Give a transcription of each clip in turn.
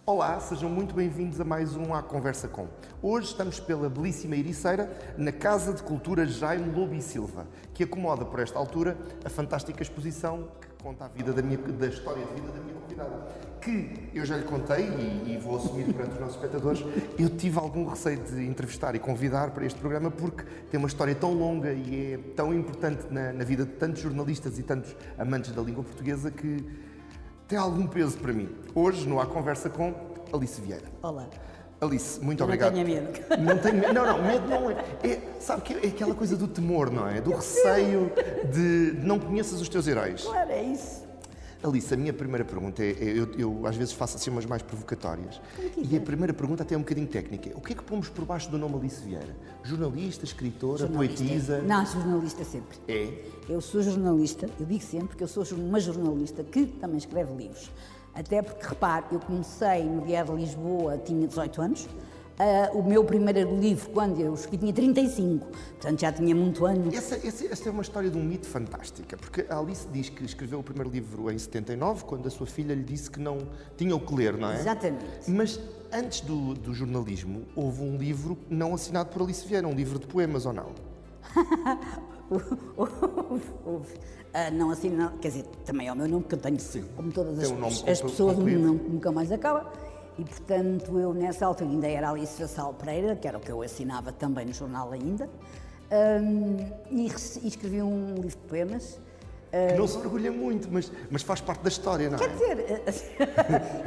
Olá, sejam muito bem-vindos a mais um À Conversa Com. Hoje estamos pela belíssima Ericeira, na Casa de Cultura Jaime Lobo e Silva, que acomoda por esta altura a fantástica exposição que conta a vida da história de vida da minha convidada. Que eu já lhe contei e vou assumir perante os nossos espectadores, eu tive algum receio de entrevistar e convidar para este programa porque tem uma história tão longa e é tão importante na vida de tantos jornalistas e tantos amantes da língua portuguesa que tem algum peso para mim. Hoje, no À Conversa Com Alice Vieira. Olá. Alice, muito obrigado. Não tenha medo. Não tenho medo. Não, medo não é. Sabe que é aquela coisa do temor, não é? Do receio de não conheças os teus heróis. Claro, é isso. Alice, a minha primeira pergunta eu às vezes faço assim umas mais provocatórias. E a primeira pergunta até é um bocadinho técnica. O que é que pomos por baixo do nome Alice Vieira? Jornalista, escritora, poetisa? Não, jornalista sempre. É? Eu sou jornalista, eu digo sempre que eu sou uma jornalista que também escreve livros. Até porque, repare, eu comecei no Diário de Lisboa, tinha 18 anos. O meu primeiro livro, quando eu escrevi, tinha 35, portanto já tinha muito anos. Essa é uma história de um mito fantástica, porque a Alice diz que escreveu o primeiro livro em 79, quando a sua filha lhe disse que não tinha o que ler, não é? Exatamente. Mas antes do jornalismo, houve um livro não assinado por Alice Vieira, um livro de poemas, ou não? Houve. Não assim, não, quer dizer, também é o meu nome, que eu tenho, sim, como todas as pessoas, um nome que nunca mais acaba. E, portanto, eu nessa altura ainda era Alice Vassal Pereira, que era o que eu assinava também no jornal ainda, e escrevi um livro de poemas. Que não se orgulha muito, mas faz parte da história, não é? Quer dizer,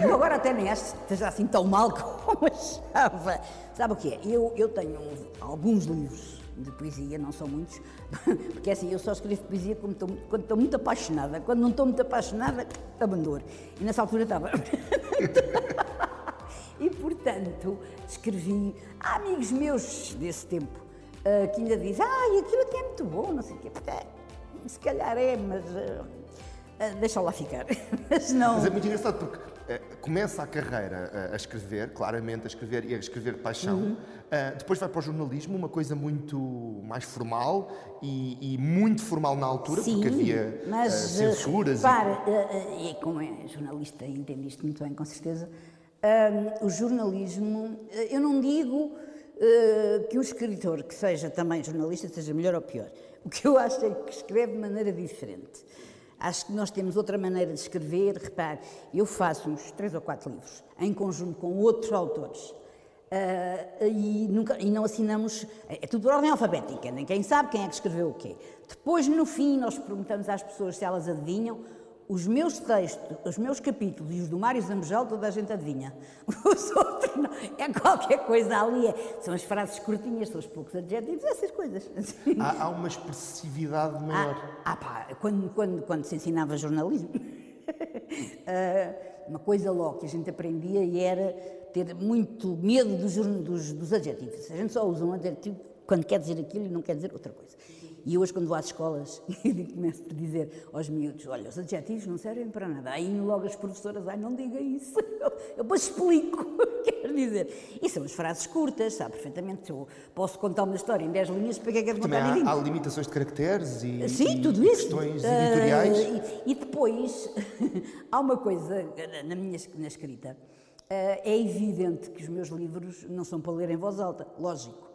eu agora até nem acho que esteja assim tão mal como achava. Sabe o que é? Eu tenho alguns livros de poesia, não são muitos, porque assim, eu só escrevo poesia quando estou muito apaixonada. Quando não estou muito apaixonada, abandono. E nessa altura estava... E, portanto, escrevi a amigos meus desse tempo, que ainda dizem, aquilo aqui é muito bom, não sei o quê. Se calhar é, mas deixa lá ficar. Mas não... Mas é muito engraçado porque começa a carreira a escrever, claramente a escrever e a escrever de paixão. Depois vai para o jornalismo, uma coisa muito mais formal e muito formal na altura, sim, porque havia mas, censuras. E como é jornalista, entende isto muito bem, com certeza. O jornalismo, eu não digo que o escritor que seja também jornalista seja melhor ou pior. O que eu acho é que escreve de maneira diferente. Acho que nós temos outra maneira de escrever. Repare, eu faço uns 3 ou 4 livros em conjunto com outros autores e não assinamos, é tudo por ordem alfabética, ninguém sabe quem é que escreveu o quê. Depois, no fim, nós perguntamos às pessoas se elas adivinham. Os meus textos, os meus capítulos e os do Mário Zambojal, toda a gente adivinha. Os outros não. É qualquer coisa ali. São as frases curtinhas, são os poucos adjetivos, essas coisas. Há uma expressividade maior. Quando se ensinava jornalismo, uma coisa logo que a gente aprendia e era ter muito medo dos adjetivos. A gente só usa um adjetivo quando quer dizer aquilo e não quer dizer outra coisa. E hoje, quando vou às escolas, começo por dizer aos miúdos, olha, os adjetivos não servem para nada. Aí logo as professoras, não diga isso. Eu depois explico o que quer dizer. E são as frases curtas, sabe perfeitamente. Se eu posso contar uma história em 10 linhas, para que é que é de contar em 20? Há limitações de caracteres e, sim, tudo isso. Questões editoriais. E depois, há uma coisa na escrita. É evidente que os meus livros não são para ler em voz alta, lógico.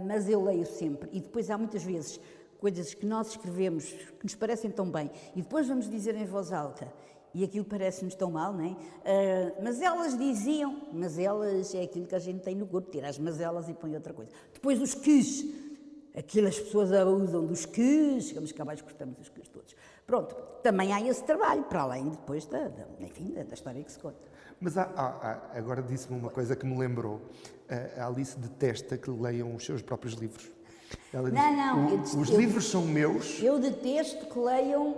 Mas eu leio sempre e depois há muitas vezes coisas que nós escrevemos que nos parecem tão bem e depois vamos dizer em voz alta e aquilo parece-nos tão mal, não é? Mas elas diziam, mas elas é aquilo que a gente tem no corpo, tira as mazelas e põe outra coisa. Depois os ques, aquilo as pessoas abusam dos ques, chegamos cá abaixo, cortamos os ques todos. Pronto, também há esse trabalho, para além depois da história que se conta. Mas agora disse-me uma coisa que me lembrou. A Alice detesta que leiam os seus próprios livros. Ela diz, os livros são meus. Eu detesto que leiam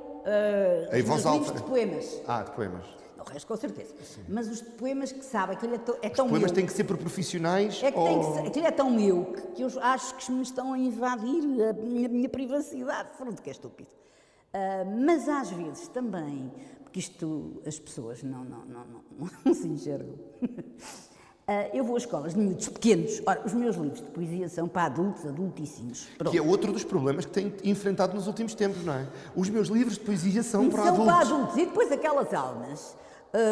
os livros de poemas. De poemas. O resto, com certeza. Sim. Mas os de poemas que sabe, aquilo é tão meu. Os poemas têm que ser por profissionais? Aquilo é tão meu que eu acho que me estão a invadir a minha privacidade. Pronto, que é estúpido. Mas às vezes também, porque isto as pessoas não se enxergam. Eu vou a escolas de miúdos pequenos. Ora, os meus livros de poesia são para adultos, adultíssimos. Pronto. Que é outro dos problemas que tenho enfrentado nos últimos tempos, não é? Os meus livros de poesia são para adultos. São para adultos. E depois aquelas almas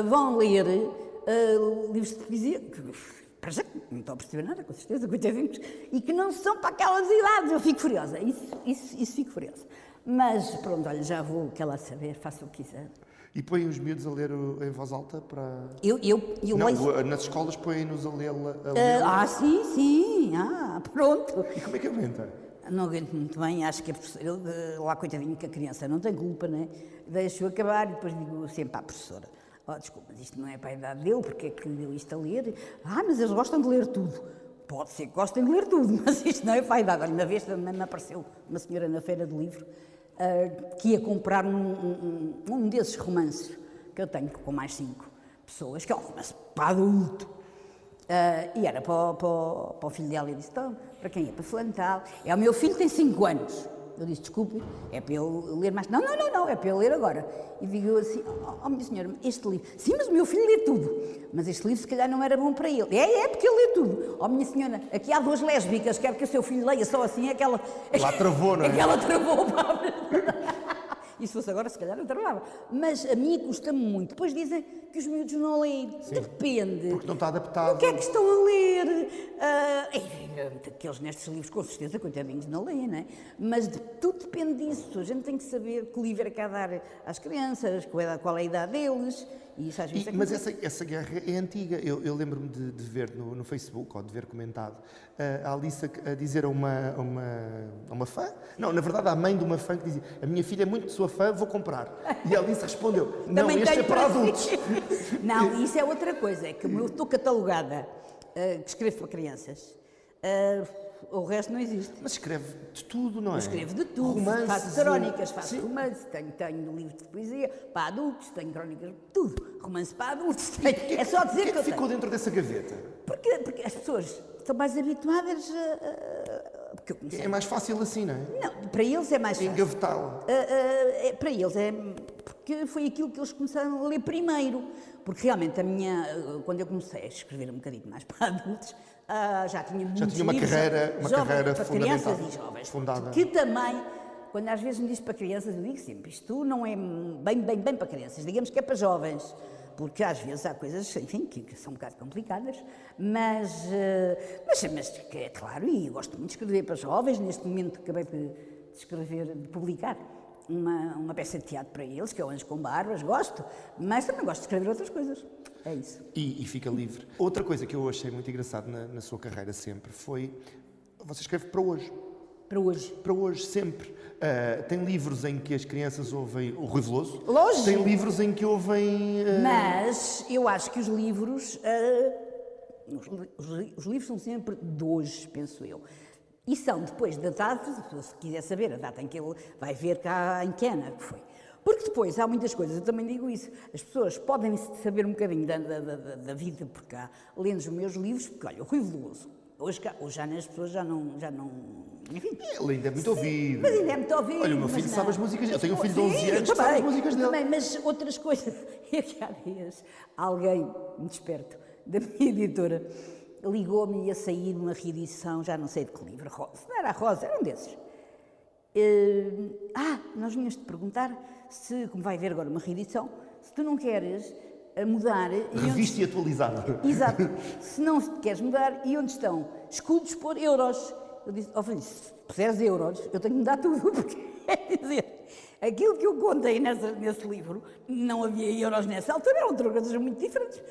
vão ler livros de poesia, que para já não estou a perceber nada, com certeza, coitadinhos, e que não são para aquelas idades. Eu fico furiosa, isso fico furiosa. Mas pronto, olha, já vou, que ela saber, faça o que quiser. E põem os miúdos a ler em voz alta para... Eu não, leio... nas escolas põem-nos a ler. Sim, pronto. E como é que aguenta? Não aguento muito bem, acho que a professora, lá coitadinho que a criança não tem culpa, né? Deixo acabar e depois digo sempre à professora, desculpa, mas isto não é para a idade dele, porque é que lhe deu isto a ler? Mas eles gostam de ler tudo. Pode ser que gostem de ler tudo, mas isto não é para a idade. Olha, uma vez também me apareceu uma senhora na feira do livro que ia comprar um desses romances que eu tenho com mais 5 pessoas, que é um romance para adulto. E era para o filho dela. E disse, então, para quem é? Para fulano tal. O meu filho tem 5 anos. Eu disse, desculpe, é para ele ler mais... Não, é para ele ler agora. E digo eu assim, minha senhora, este livro... Sim, mas o meu filho lê tudo. Mas este livro se calhar não era bom para ele. É porque ele lê tudo. Minha senhora, aqui há 2 lésbicas, quero que o seu filho leia só assim, aquela... Lá travou, não é? Aquela travou, E se fosse agora, se calhar não travava. Mas a mim custa-me muito. Depois dizem que os miúdos não leem. Sim. Depende. Porque não está adaptado. O que é que estão a ler? Aqueles nestes livros, com certeza, coitadinhos, não leem, não é? Mas tudo depende disso. A gente tem que saber que livro é que há a dar às crianças, qual é a idade deles. E isso às vezes mas essa guerra é antiga. Eu lembro-me de ver no Facebook, ou de ver comentado, a Alice a dizer a uma fã, não, na verdade à mãe de uma fã que dizia, a minha filha é muito sua fã, vou comprar. E a Alice respondeu, não, este é para adultos. Não, isso é outra coisa, é que eu estou catalogada, que escrevo para crianças, o resto não existe. Mas escreve de tudo, não é? Eu escrevo de tudo, romances, faço crónicas, faço romances, tenho livros de poesia para adultos, tenho crónicas, tudo, romance para adultos. É só dizer que eu ficou dentro dessa gaveta? Porque as pessoas estão mais habituadas a... É mais fácil assim, não é? Não, para eles é mais fácil. Engavetá-la. Para eles é... Porque foi aquilo que eles começaram a ler primeiro. Porque realmente quando eu comecei a escrever um bocadinho mais para adultos, já tinha uma livros, carreira para crianças e jovens. Fundada. Que também, quando às vezes me diz para crianças, eu digo sempre, isto não é bem para crianças, digamos que é para jovens. Porque às vezes há coisas, enfim, que são um bocado complicadas, mas é claro, e eu gosto muito de escrever para jovens. Neste momento acabei de publicar uma peça de teatro para eles, que é o Anjos com Barbas, gosto, mas também gosto de escrever outras coisas. É isso. E fica livre. Outra coisa que eu achei muito engraçado na sua carreira sempre foi, você escreve para hoje. Para hoje? Para hoje, sempre. Tem livros em que as crianças ouvem o Rui Veloso. Lógico. Tem livros em que ouvem... Mas eu acho que os livros... os livros são sempre de hoje, penso eu. E são depois da data, se quiser saber a data em que ele vai ver cá em Quena, que foi. Porque depois há muitas coisas, eu também digo isso, as pessoas podem saber um bocadinho da vida por cá, lendo os meus livros, porque olha, o Rui Veloso, hoje já as pessoas já não enfim. Ele ainda é muito ouvido. Mas ainda é muito ouvido. Olha, o meu filho sabe as músicas dele, eu tenho um filho de 11 anos que sabe as músicas dele. Também, mas outras coisas, é que há dias alguém muito esperto da minha editora ligou-me e ia sair uma reedição, já não sei de que livro, Rosa, não era a Rosa, era um desses. Nós vinhamos-te perguntar se, como vai haver agora uma reedição, se tu não queres mudar... Revista e atualizada. Exato. Se não queres mudar, e onde estão? Escudos por euros. Eu disse, filho, se puseres euros, eu tenho que mudar tudo, porque quer dizer, aquilo que eu contei nesse livro, não havia euros nessa altura, eram outras coisas muito diferentes.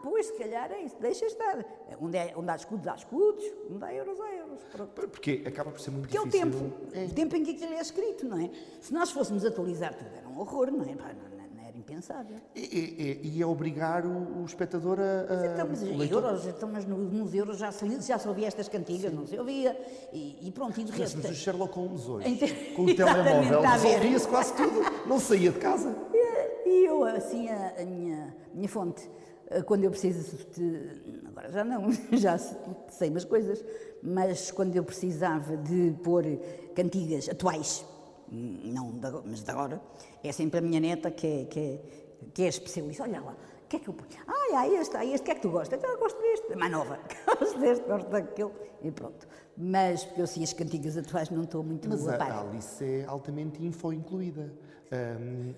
Pois, se calhar é isso, deixa estar. Onde há escudos, onde há euros, há euros. Pronto. Porque acaba por ser muito difícil. Porque é o tempo em que aquilo é escrito, não é? Se nós fôssemos atualizar tudo, era um horror, não é? Não era impensável. E é obrigar o espectador a... Mas nos euros já se ouvia estas cantigas, não se ouvia, e pronto, e de resto... Mas o Sherlock Holmes hoje, com o telemóvel, resolvia-se quase tudo, não saía de casa. E eu, assim, a minha fonte, quando eu preciso agora já não, já sei umas coisas, mas quando eu precisava de pôr cantigas atuais, mas de agora, é sempre a minha neta que é especialista. Olha lá, O que é que eu ponho? Há este, o que é que tu gostas? Eu gosto deste, mais nova. Gosto deste, gosto daquele, e pronto. Mas, porque eu assim, as cantigas atuais não estou muito boa Mas par. a Alice é altamente incluída.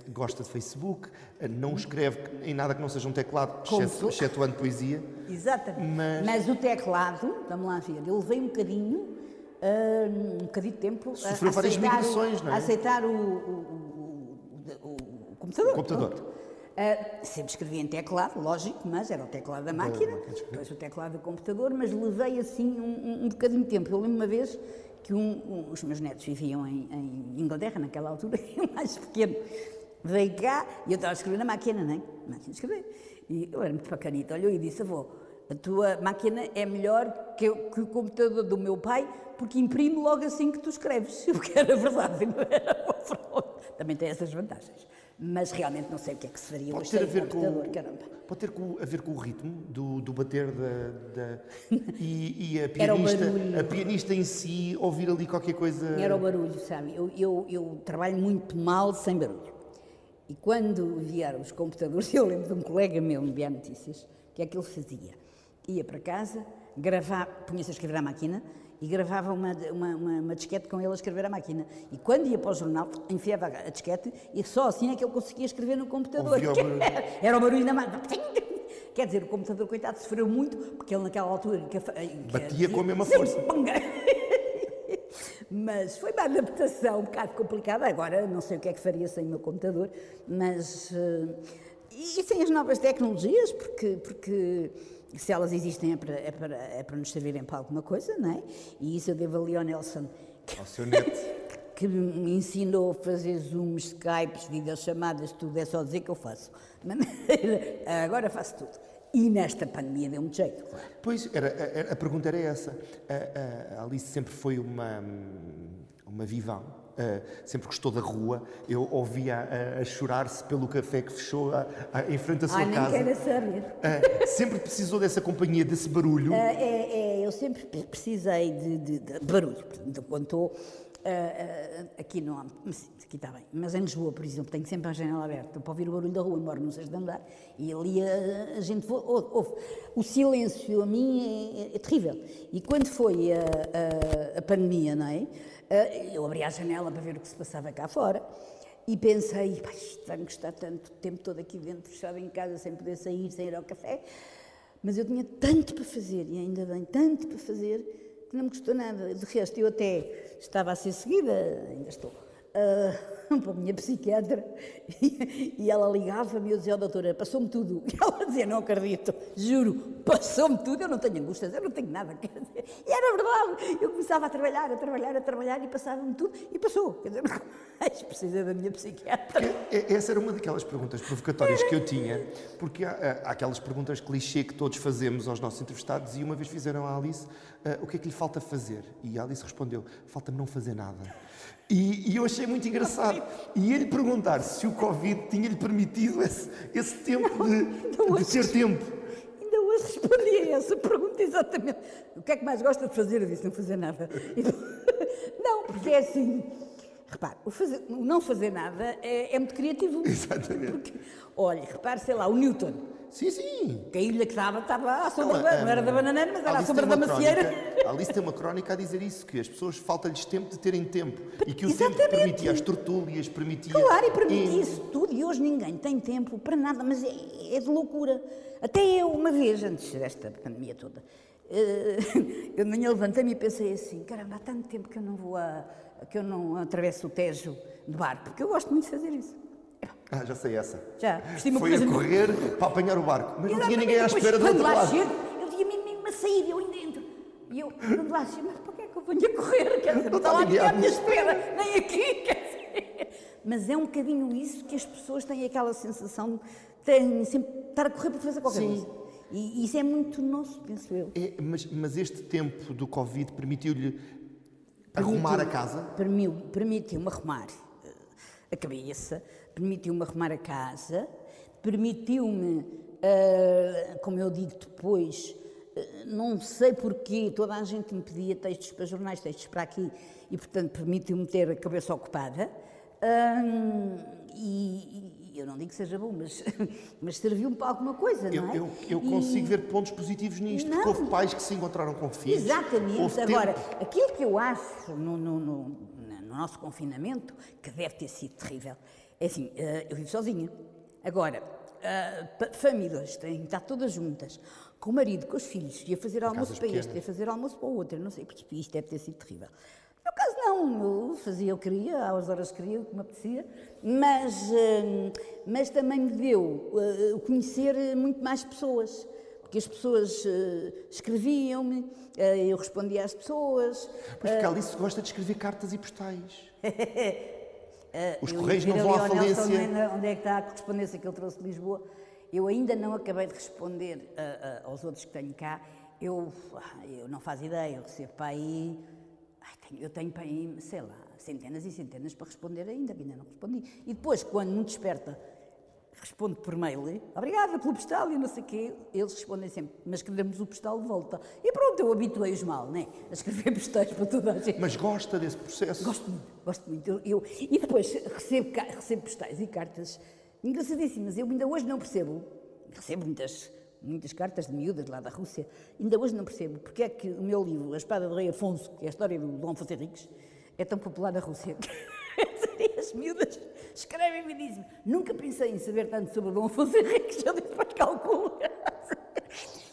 Gosta de Facebook, não escreve em nada que não seja um teclado, excetuando poesia. Exatamente. Mas o teclado, vamos lá ver, eu levei um bocadinho de tempo Sofreu várias migrações, não é? A aceitar o computador. O computador. Sempre escrevi em teclado, lógico, mas era o teclado da máquina, depois o teclado do computador, mas levei assim um bocadinho de tempo. Eu lembro uma vez que os meus netos viviam em Inglaterra, naquela altura, e o mais pequeno veio cá e eu estava a escrever na máquina, não é? Máquina de escrever. E eu era muito bacanita, olhou e disse: avô, a tua máquina é melhor que o computador do meu pai, porque imprime logo assim que tu escreves. O que era verdade, não era uma fraude. Também tem essas vantagens. Mas realmente não sei o que é que se faria hoje sem computador, caramba. Pode ter a ver com o ritmo do bater e a pianista em si ouvir ali qualquer coisa... Era o barulho, sabe? Eu trabalho muito mal sem barulho. E quando vieram os computadores, eu lembro de um colega meu no BA Notícias, o que é que ele fazia? Ia para casa, punha-se a escrever à máquina e gravava uma disquete com ele a escrever à máquina. E quando ia para o jornal, enfiava a disquete e só assim é que ele conseguia escrever no computador. Era o barulho da máquina. Quer dizer, o computador, coitado, sofreu muito, porque ele naquela altura... Batia com a mesma força. Mas foi uma adaptação um bocado complicada. Agora não sei o que é que faria sem o meu computador, mas... E sem as novas tecnologias, porque se elas existem é para nos servirem para alguma coisa, não é? E isso eu devo a Leonelson, ao seu neto, que me ensinou a fazer Zooms, Skypes, videochamadas, tudo, é só dizer que eu faço. Agora faço tudo. E nesta pandemia deu muito jeito, claro. Pois, a pergunta era essa. A Alice sempre foi uma vivã, sempre gostou da rua. Eu ouvia a chorar-se pelo café que fechou em frente à sua casa. Nem quero saber. Sempre precisou dessa companhia, desse barulho. Eu sempre precisei de barulho. Portanto, quando estou... aqui não há, aqui está bem, mas em Lisboa, por exemplo, tenho sempre a janela aberta para ouvir o barulho da rua, moro no sexto andar, e ali a gente ouve. O silêncio a mim é terrível. E quando foi a pandemia, não é? Eu abri a janela para ver o que se passava cá fora e pensei, isto vai-me custar tanto tempo todo aqui dentro, fechado em casa, sem poder sair, sem ir ao café, mas eu tinha tanto para fazer, e ainda bem, tanto para fazer, que não me custou nada. De resto, eu até estava a ser seguida, ainda estou, para a minha psiquiatra, e ela ligava-me e eu dizia: doutora, passou-me tudo. E ela dizia: não acredito, juro, passou-me tudo, eu não tenho angústias, eu não tenho nada. Quer dizer, e era verdade, eu começava a trabalhar e passava-me tudo, e passou. Quer dizer, mas precisa da minha psiquiatra. Essa era uma daquelas perguntas provocatórias que eu tinha, porque há aquelas perguntas clichê que todos fazemos aos nossos entrevistados, e uma vez fizeram à Alice: o que é que lhe falta fazer? E a Alice respondeu: falta-me não fazer nada. E eu achei muito engraçado. E ele perguntar se o Covid tinha-lhe permitido esse tempo de ter tempo. Ainda hoje respondi a essa pergunta exatamente. O que é que mais gosta de fazer? Eu disse: não fazer nada. Não, porque é assim... Repare, o não fazer nada é muito criativo. Exatamente. Porque, olha, repare, sei lá, o Newton. Sim, sim. Que a ilha que estava à sombra, não era da bananeira, mas era à sombra da macieira. A Alice tem uma crónica a dizer isso, que as pessoas falta-lhes tempo de terem tempo. E que o Exatamente. tempo permitia as tertúlias, permitia... Claro, e permitia isso tudo. E hoje ninguém tem tempo para nada, mas é de loucura. Até eu, uma vez, antes desta pandemia toda, eu de manhã levantei-me e pensei assim: caramba, há tanto tempo que eu não que eu não atravesso o Tejo de barco, porque eu gosto muito de fazer isso. Já sei essa. Já. Foi a correr para apanhar o barco, mas não tinha ninguém à espera do outro lado. Eu tinha mesmo a sair, eu aí dentro. E eu, quando lá chego, mas para que é que eu venho a correr? Quer dizer, não está lá ninguém à minha espera, nem aqui, quer dizer. Mas é um bocadinho isso que as pessoas têm aquela sensação de terem sempre estar a correr para fazer qualquer coisa. E isso é muito nosso, penso eu. Mas este tempo do Covid permitiu-lhe arrumar a casa? Permitiu-me arrumar a cabeça, permitiu-me arrumar a casa, permitiu-me, como eu digo depois, não sei porquê, toda a gente me pedia textos para jornais, textos para aqui, e portanto permitiu-me ter a cabeça ocupada. E eu não digo que seja bom, mas serviu-me para alguma coisa, não é? Eu consigo ver pontos positivos nisto, porque houve pais que se encontraram com filhos. Exatamente. Agora, aquilo que eu acho no nosso confinamento, que deve ter sido terrível, é assim, eu vivo sozinha. Agora, famílias têm que estar todas juntas, com o marido, com os filhos, e a fazer almoço para este, e a fazer almoço para o outro, eu não sei, porque isto deve ter sido terrível. No meu caso não, eu fazia o que queria, às horas que queria, o que me apetecia, mas também me deu conhecer muito mais pessoas, porque as pessoas escreviam-me, eu respondia às pessoas. Pois porque a Alice gosta de escrever cartas e postais. Os Eu correios ia não ver vão ali à ao Nelson, falência. onde é que está a correspondência que ele trouxe de Lisboa. Eu ainda não acabei de responder aos outros que tenho cá. Eu não faço ideia, eu recebo para aí... eu tenho para aí, sei lá, centenas e centenas para responder ainda, que ainda não respondi. E depois, quando me desperta, respondo por mail, obrigada pelo postal e não sei o quê, eles respondem sempre, mas queremos o postal de volta. E pronto, eu habituei-os mal, né? A escrever postais para toda a gente. Mas gosta desse processo? Gosto muito. E depois recebo postais e cartas engraçadíssimas. Eu ainda hoje não percebo, recebo muitas cartas de miúdas lá da Rússia, ainda hoje não percebo porque é que o meu livro, A Espada do Rei Afonso, que é a história do Dom Afonso Henriques, é tão popular na Rússia. E as miúdas escrevem-me e dizem, nunca pensei em saber tanto sobre o Dom Afonso Henriques, eu depois calculo.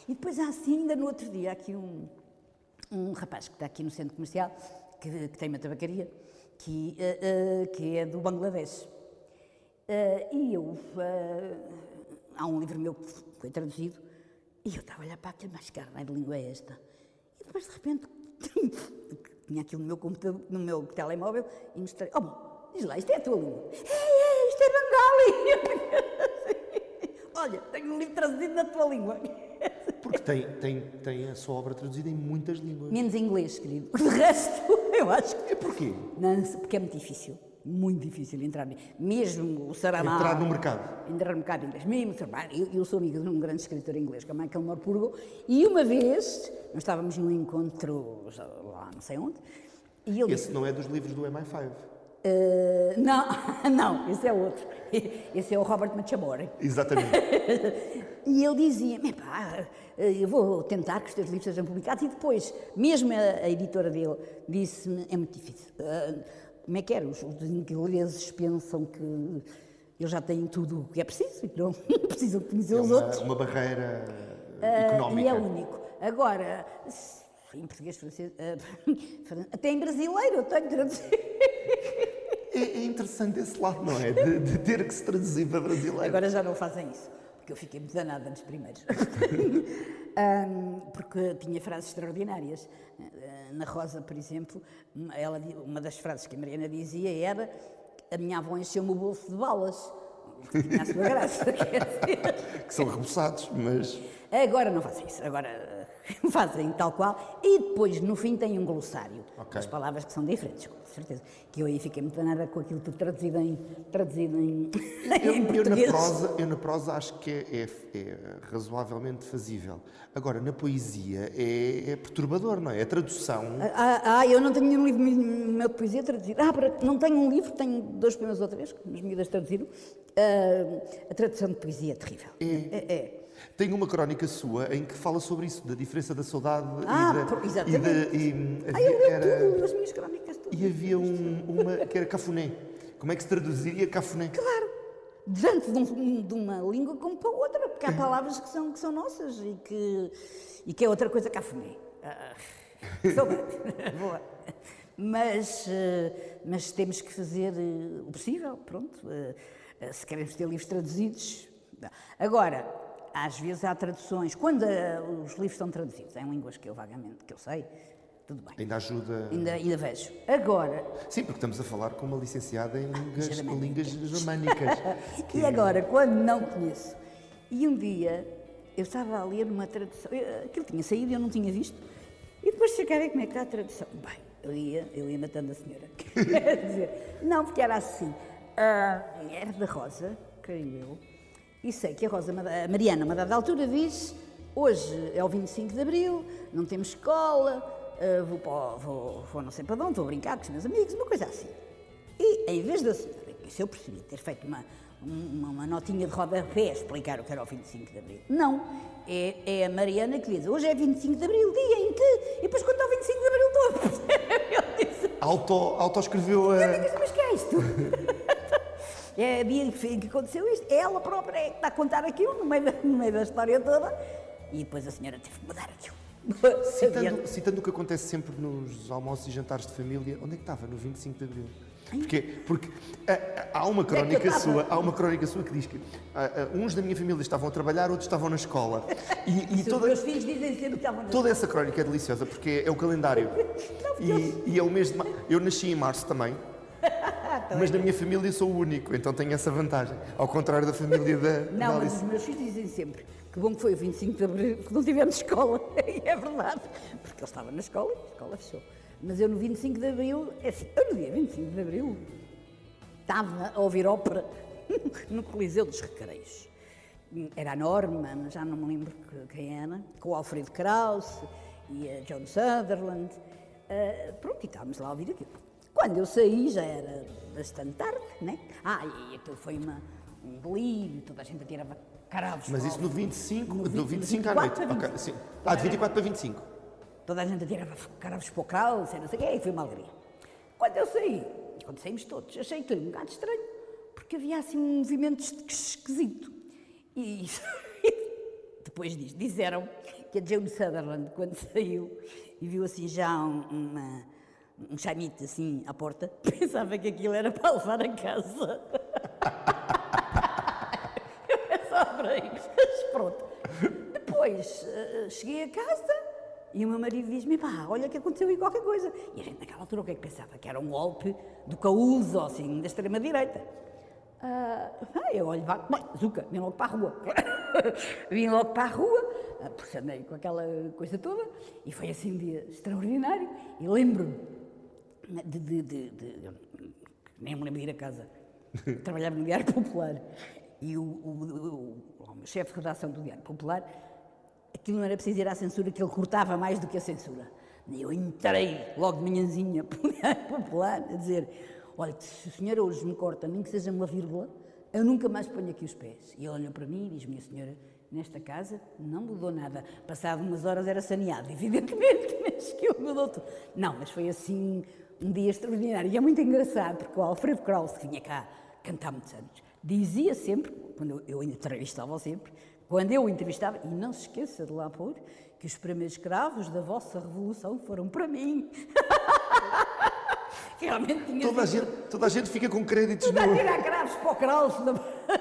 E depois há assim, ainda no outro dia, aqui um rapaz que está aqui no centro comercial, que tem uma tabacaria, que é do Bangladesh. Há um livro meu que foi traduzido, e eu estava a olhar para aquilo, mas que raio de língua é esta? E depois, de repente, tinha aquilo no meu computador, no meu telemóvel, e mostrei, bom, diz lá, isto é a tua língua. Isto é Bengali. Olha, tenho um livro traduzido na tua língua. Porque tem a sua obra traduzida em muitas línguas. Menos inglês, querido. De resto, eu acho que... E porquê? Não, porque é muito difícil entrar, mesmo o Saramago... Entrar no mercado. Entrar no mercado inglês, mesmo o Saramago. Eu sou amiga de um grande escritor inglês, que é o Michael Morpurgo, e uma vez, nós estávamos num encontro lá não sei onde, e ele... Esse não é dos livros do MI5. Não, esse é outro. Esse é o Robert Machamore. Exatamente. E ele dizia-me, eu vou tentar que os teus livros sejam publicados, e depois, mesmo a editora dele disse-me, é muito difícil. Como é que era? Os ingleses pensam que eles já têm tudo o que é preciso e que não precisam de conhecer os outros. Uma barreira económica. E é único. Agora, em português, francês, até em brasileiro eu tenho que traduzir. É interessante esse lado, não é? De ter que se traduzir para brasileiro. Agora já não fazem isso, porque eu fiquei muito danada nos primeiros. Porque tinha frases extraordinárias. Na Rosa, por exemplo, uma das frases que a Mariana dizia era: a minha avó encheu-me o bolso de balas. Tinha a sua graça, quer dizer. Que são rebuçados, mas... Agora não fazem isso, agora fazem tal qual, e depois no fim tem um glossário, as palavras que são diferentes, com certeza, que eu aí fiquei muito danada com aquilo tudo traduzido em português. Eu na prosa acho que é razoavelmente fazível. Agora, na poesia é perturbador, não é? A tradução... Eu não tenho nenhum livro meu de poesia traduzido. Não tenho um livro, tenho 2 poemas ou 3, que as miúdas traduziram. A tradução de poesia é terrível. Tem uma crónica sua em que fala sobre isso, da diferença da saudade exatamente. Eu leio tudo, as minhas crónicas, tudo. E havia uma que era cafuné. Como é que se traduziria cafuné? Claro, tanto de uma língua como para outra, porque há palavras que são nossas e que é outra coisa cafuné. Saudade, boa. Mas temos que fazer o possível, pronto. Se queremos ter livros traduzidos. Agora, às vezes há traduções, quando os livros estão traduzidos em línguas que eu sei, tudo bem. Ainda ajuda... Ainda vejo. Agora... Sim, porque estamos a falar com uma licenciada em línguas germânicas. E agora, quando não conheço, e um dia eu estava a ler uma tradução, aquilo tinha saído e eu não tinha visto, e depois cheguei a ver como é que está a tradução. Bem, eu ia matando a senhora. Quer dizer, não, porque era assim, era da Rosa, creio eu, e sei que a Mariana, a uma dada altura, diz: hoje é o 25 de Abril, não temos escola, vou não sei para onde, vou brincar com os meus amigos, uma coisa assim. E em vez da senhora, isso eu percebi, ter feito uma notinha de rodapé a explicar o que era o 25 de Abril. Não, é a Mariana que diz, hoje é 25 de Abril, dia em que... E depois conta o 25 de Abril todo. Eu disse... Auto-escreveu a... Eu disse, mas que é isto? É a dia em que aconteceu isto. Ela própria é que está a contar aquilo no meio da história toda. E depois a senhora teve que mudar aquilo. Citando o que acontece sempre nos almoços e jantares de família, onde é que estava no 25 de Abril? Porque há uma crónica sua que diz que uns da minha família estavam a trabalhar, outros estavam na escola. Os meus filhos dizem sempre que estavam na escola. Toda essa crónica é deliciosa porque é o calendário. E é o mês de março. Eu nasci em março também. Mas na minha família sou o único, então tenho essa vantagem. Ao contrário da família da Não, Alice. mas os meus filhos dizem sempre que bom que foi o 25 de Abril, que não tivemos escola. E é verdade, porque ele estava na escola e a escola fechou. Mas eu no 25 de Abril, é assim, eu no dia 25 de Abril estava a ouvir ópera no Coliseu dos Recreios. Era a Norma, mas já não me lembro quem era, com o Alfredo Krauss e a Joan Sutherland. Pronto, e estávamos lá a ouvir aquilo. Quando eu saí já era bastante tarde, né? E aquilo foi um delírio, toda a gente atirava caravos. Mas isso no 25, do 25 à 24 noite? a 25. Okay, sim. De 24 para 25. Toda a gente atirava caravos para o Krauss, não sei o quê, e foi uma alegria. Quando eu saí, e quando saímos todos, achei aquilo um bocado estranho, porque havia assim um movimento esquisito. E depois disto, disseram que a Joan Sutherland, quando saiu e viu assim já um chamite assim à porta, pensava que aquilo era para levar a casa. Eu pensava para isso, mas pronto. Depois cheguei a casa e o meu marido diz-me, pá, olha que aconteceu aí qualquer coisa. E a gente naquela altura o que é que pensava? Que era um golpe do Causo, assim, da extrema-direita. Eu olho, Zuca, vim logo para a rua. Vim logo para a rua, porque andei com aquela coisa toda, e foi assim um dia extraordinário. E lembro-me nem me lembro de ir a casa. Eu trabalhava no Diário Popular e o chefe de redação do Diário Popular, aquilo não era preciso ir à censura, que ele cortava mais do que a censura. E eu entrei logo de manhãzinha para o Diário Popular a dizer, olha, se o senhor hoje me corta, nem que seja uma vírgula, eu nunca mais ponho aqui os pés. E ele olhou para mim e diz, minha senhora, nesta casa não mudou nada. Passado umas horas era saneado, evidentemente, mas que ele mudou tudo. Não, mas foi assim um dia extraordinário. E é muito engraçado, porque o Alfredo Krauss, que vinha cá cantar muitos anos, dizia sempre, quando eu entrevistava sempre, quando eu o entrevistava, e não se esqueça de lá pôr, que os primeiros escravos da vossa revolução foram para mim. Realmente tinha toda a gente fica com créditos tudo a tirar cravos para o Krauss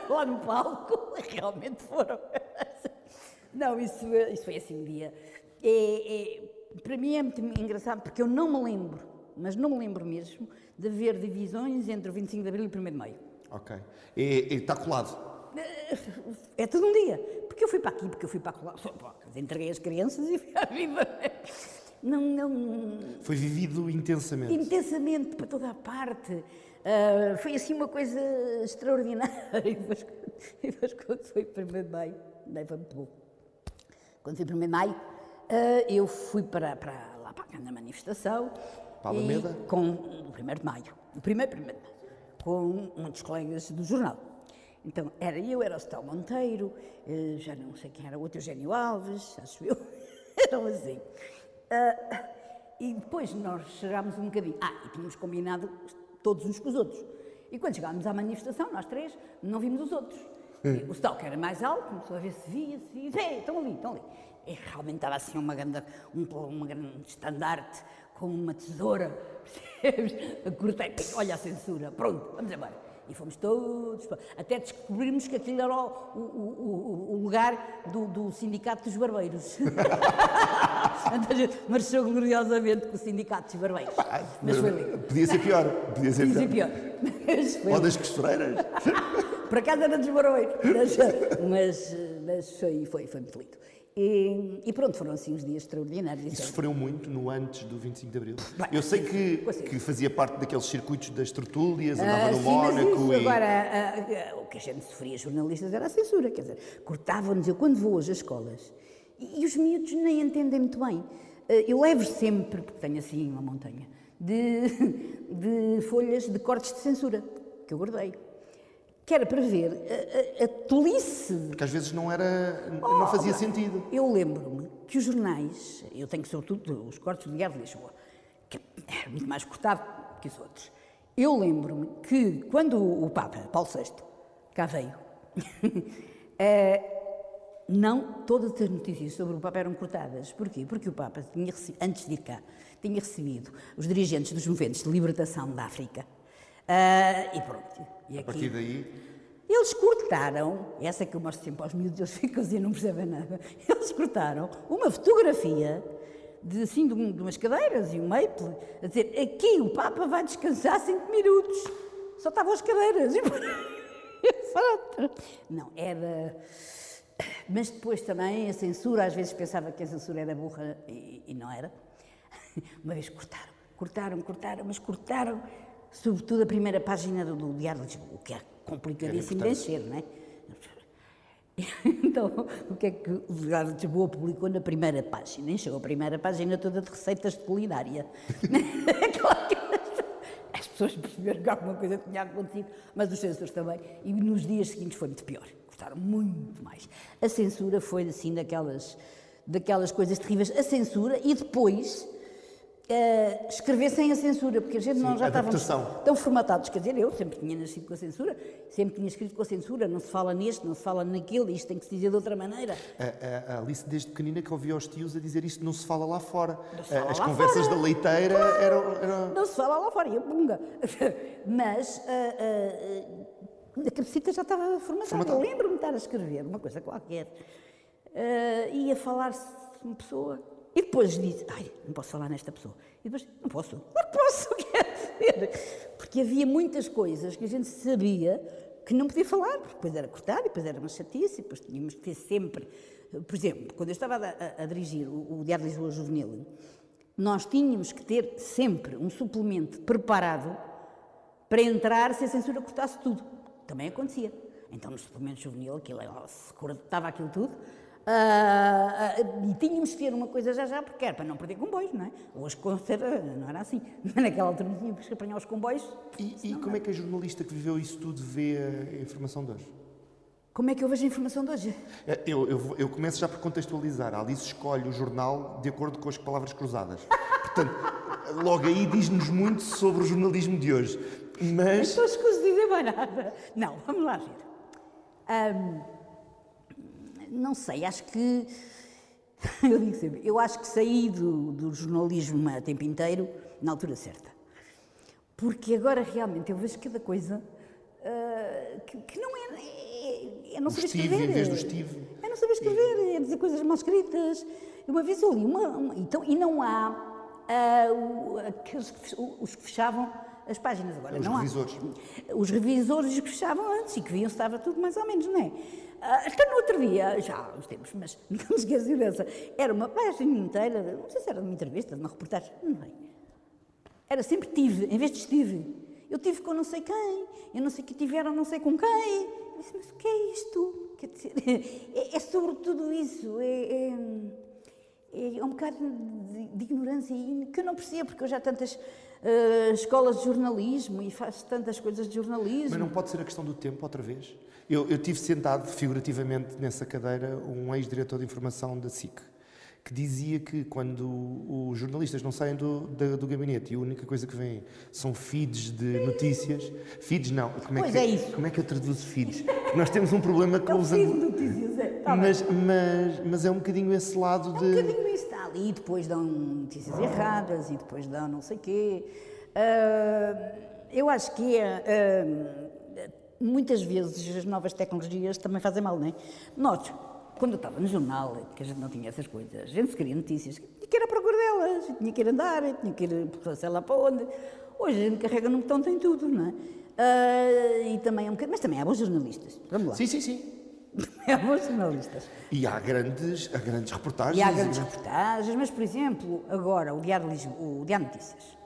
lá no palco. Realmente foram. Não, isso foi assim um dia. Para mim é muito engraçado, porque eu não me lembro, mas não me lembro mesmo, de haver divisões entre o 25 de Abril e o 1º de Maio. Ok. E está colado? É tudo um dia. Porque eu fui para aqui, porque eu fui para lá. Entreguei as crianças e fui à vida. Não. Foi vivido intensamente. Intensamente, para toda a parte. Foi assim uma coisa extraordinária. E depois quando foi o 1º de Maio, daí foi muito bom. Quando foi o 1º de Maio, eu fui para lá para a manifestação. Para a Alameda? Com o 1º de Maio. O primeiro de Maio. Com muitos colegas do jornal. Então, era o Stal Monteiro, já não sei quem era, o outro Eugênio Alves, acho eu. Eram assim. E depois nós chegámos um bocadinho. E tínhamos combinado todos uns com os outros. E quando chegámos à manifestação, nós três, não vimos os outros. O Stal, que era mais alto, começou a ver se via. Estão ali. E realmente estava assim uma grande estandarte com uma tesoura, percebes? A cortar, olha a censura, pronto, vamos embora. E fomos todos, até descobrimos que aquilo era o lugar do Sindicato dos Barbeiros. A gente marchou gloriosamente com o Sindicato dos Barbeiros. Mas foi lindo. Podia ser pior. Ou das costureiras. Por acaso era dos Barbeiros, mas foi muito lindo. E pronto, foram assim uns dias extraordinários. E sofreu muito no antes do 25 de Abril? Eu sei que fazia parte daqueles circuitos das tertúlias, andava no Mónaco e... Agora, o que a gente sofria, jornalistas, era a censura, quer dizer, cortavam-nos. Eu quando vou hoje às escolas, e os miúdos nem entendem muito bem, eu levo sempre, porque tenho assim uma montanha, de folhas de cortes de censura, que eu guardei. que era para ver a tolice. Porque às vezes não fazia sentido. Eu lembro-me que os jornais, eu tenho sobretudo os cortes do Diário de Lisboa, que era muito mais cortado que os outros. Eu lembro-me que quando o Papa, Paulo VI, cá veio, não todas as notícias sobre o Papa eram cortadas. Porquê? Porque o Papa, antes de ir cá, tinha recebido os dirigentes dos movimentos de libertação da África. E pronto. E a aqui, partir daí... eles cortaram, essa que eu mostro sempre aos miúdos, eles ficam assim, não percebem nada. Eles cortaram uma fotografia de umas cadeiras e um maple, a dizer, aqui o Papa vai descansar 5 minutos. Só estavam as cadeiras. Não, era... Mas depois também a censura, às vezes pensava que a censura era burra e não era. Uma vez mas cortaram sobretudo a primeira página do Diário de Lisboa, o que é complicadíssimo de encher, não é? Então, o que é que o Diário de Lisboa publicou na primeira página? Encheu a primeira página toda de receitas de culinária. As pessoas perceberam que alguma coisa tinha acontecido, mas os censores também. E nos dias seguintes foi muito pior. Gostaram muito mais. A censura foi, assim, daquelas coisas terríveis. A censura e depois... escrever sem a censura, porque a gente não já estávamos tão formatados. Quer dizer, eu sempre tinha nascido com a censura, sempre tinha escrito com a censura, não se fala neste, não se fala naquilo, isto tem que se dizer de outra maneira. A Alice, desde pequenina, que ouvia os tios a dizer isto, não se fala lá fora. As lá conversas fora. Da leiteira eram... Não se fala lá fora, e eu punga. Mas a cabecita já estava formatada. Eu lembro-me de estar a escrever uma coisa qualquer. Ia falar-se de uma pessoa... E depois disse, não posso falar nesta pessoa. E depois, não posso. Não posso, quer dizer. Porque havia muitas coisas que a gente sabia que não podia falar, porque depois era cortado, e depois era uma chatice, e depois tínhamos que ter sempre... Por exemplo, quando eu estava a dirigir o Diário de Lisboa Juvenil, nós tínhamos que ter sempre um suplemento preparado para entrar se a censura cortasse tudo. Também acontecia. Então, no suplemento juvenil, se cortava aquilo tudo, e tínhamos de ter uma coisa já, porque era para não perder comboios, não é? Hoje não era assim. Naquela altura não tínhamos que apanhar os comboios. E como é que a jornalista que viveu isso tudo vê a informação de hoje? Como é que eu vejo a informação de hoje? Eu começo já por contextualizar. A Alice escolhe o jornal de acordo com as palavras cruzadas. Portanto, logo aí diz-nos muito sobre o jornalismo de hoje. Mas... Estou escuso de dizer mais nada. Não, vamos lá ver. Não sei, acho que... Eu digo sempre, eu acho que saí do jornalismo a tempo inteiro na altura certa. Porque agora realmente eu vejo cada coisa que não é... não saber escrever. Em vez do estive. É não saber escrever, é dizer coisas mal escritas. Uma vez eu li então, e não há os que fechavam as páginas agora. Os não revisores. Os revisores que fechavam antes e que viam se estava tudo mais ou menos, não é? Até no outro dia, já os tempos, mas não me esqueci dessa, era uma página inteira, não sei se era de uma entrevista, de uma reportagem, não sei. Era sempre tive, em vez de estive. Eu tive com não sei quem, eu não sei que tiveram não sei com quem. Eu disse, mas o que é isto? Quer dizer, é sobre tudo isso, é um bocado de ignorância que eu não percebo, porque eu já tantas escolas de jornalismo e faço tantas coisas de jornalismo. Mas não pode ser a questão do tempo, outra vez? Eu tive sentado, figurativamente, nessa cadeira, um ex-diretor de informação da SIC, que dizia que quando os jornalistas não saem do gabinete e a única coisa que vêm são feeds de notícias... Feeds não. Como é que eu traduzo feeds? Porque nós temos um problema com os... feed de notícias, tá mas é um bocadinho esse lado de... É um bocadinho isso, está ali, e depois dão notícias erradas, e depois dão não sei quê. Eu acho que muitas vezes as novas tecnologias também fazem mal, não é? Nós, quando eu estava no jornal, que a gente não tinha essas coisas, a gente se queria notícias, tinha que ir à procura delas, tinha que ir andar, tinha que ir, sei lá para onde. Hoje a gente carrega num botão, tem tudo, não é? E também mas também há bons jornalistas, vamos lá. Sim. Há bons jornalistas. E há grandes reportagens. E há grandes reportagens, mas, por exemplo, agora o Diário de Lisboa, o Diário Notícias,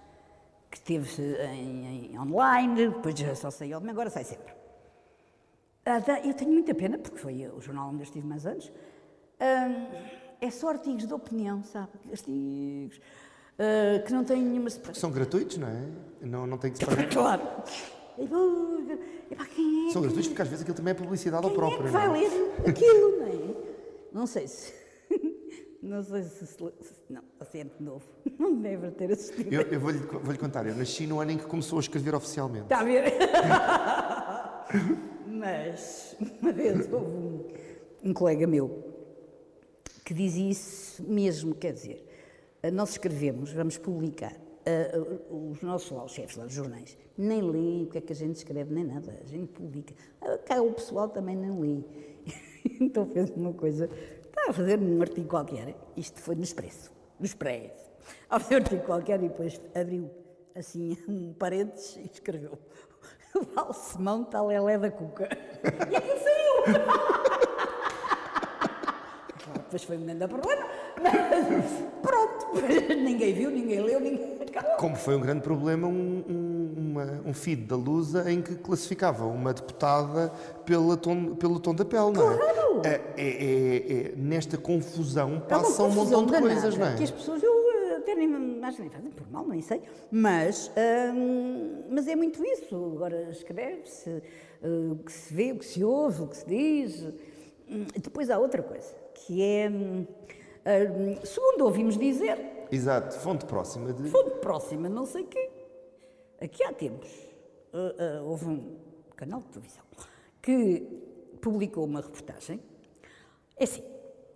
que esteve em online, depois já só saiu, mas agora sai sempre. Eu tenho muita pena, porque foi o jornal onde eu estive mais anos. É só artigos de opinião, sabe? Artigos que não têm nenhuma... São gratuitos, não é? Não tem que se pagar. Claro. E pá, quem São gratuitos porque às vezes aquilo também é publicidade ao quem é próprio. que vai não é? ler aquilo, não é? Não sei se... Não sei se... Não, você é muito novo. Não deve ter assistido. Eu vou-lhe contar, eu nasci no ano em que começou a escrever oficialmente. Está a ver? Mas, uma vez houve um colega meu que dizia isso mesmo, quer dizer, nós escrevemos, vamos publicar, os nossos lá, os chefes lá, os jornais, nem leem o que é que a gente escreve, nem nada, a gente publica. Cá o pessoal também não lê. Então fez uma coisa, estava a fazer um artigo qualquer, isto foi no Expresso, a fazer um artigo qualquer e depois abriu assim um parênteses e escreveu: Balsemão tal é da cuca. E aquilo saiu. Depois foi um grande problema, mas pronto, ninguém viu, ninguém leu, ninguém acabou. Como foi um grande problema um feed da Lusa em que classificava uma deputada pelo tom da pele, não é? Claro! Nesta confusão É uma passam um confusão montão de coisas, danada, não é? que as pessoas, eu até acho que nem fazem por mal, nem sei, mas é muito isso. Agora escreve-se, o que se vê, o que se ouve, o que se diz. Depois há outra coisa, que é, segundo ouvimos dizer... Exato, fonte próxima de... Fonte próxima, não sei quê. Aqui há tempos, houve um canal de televisão que publicou uma reportagem. É assim,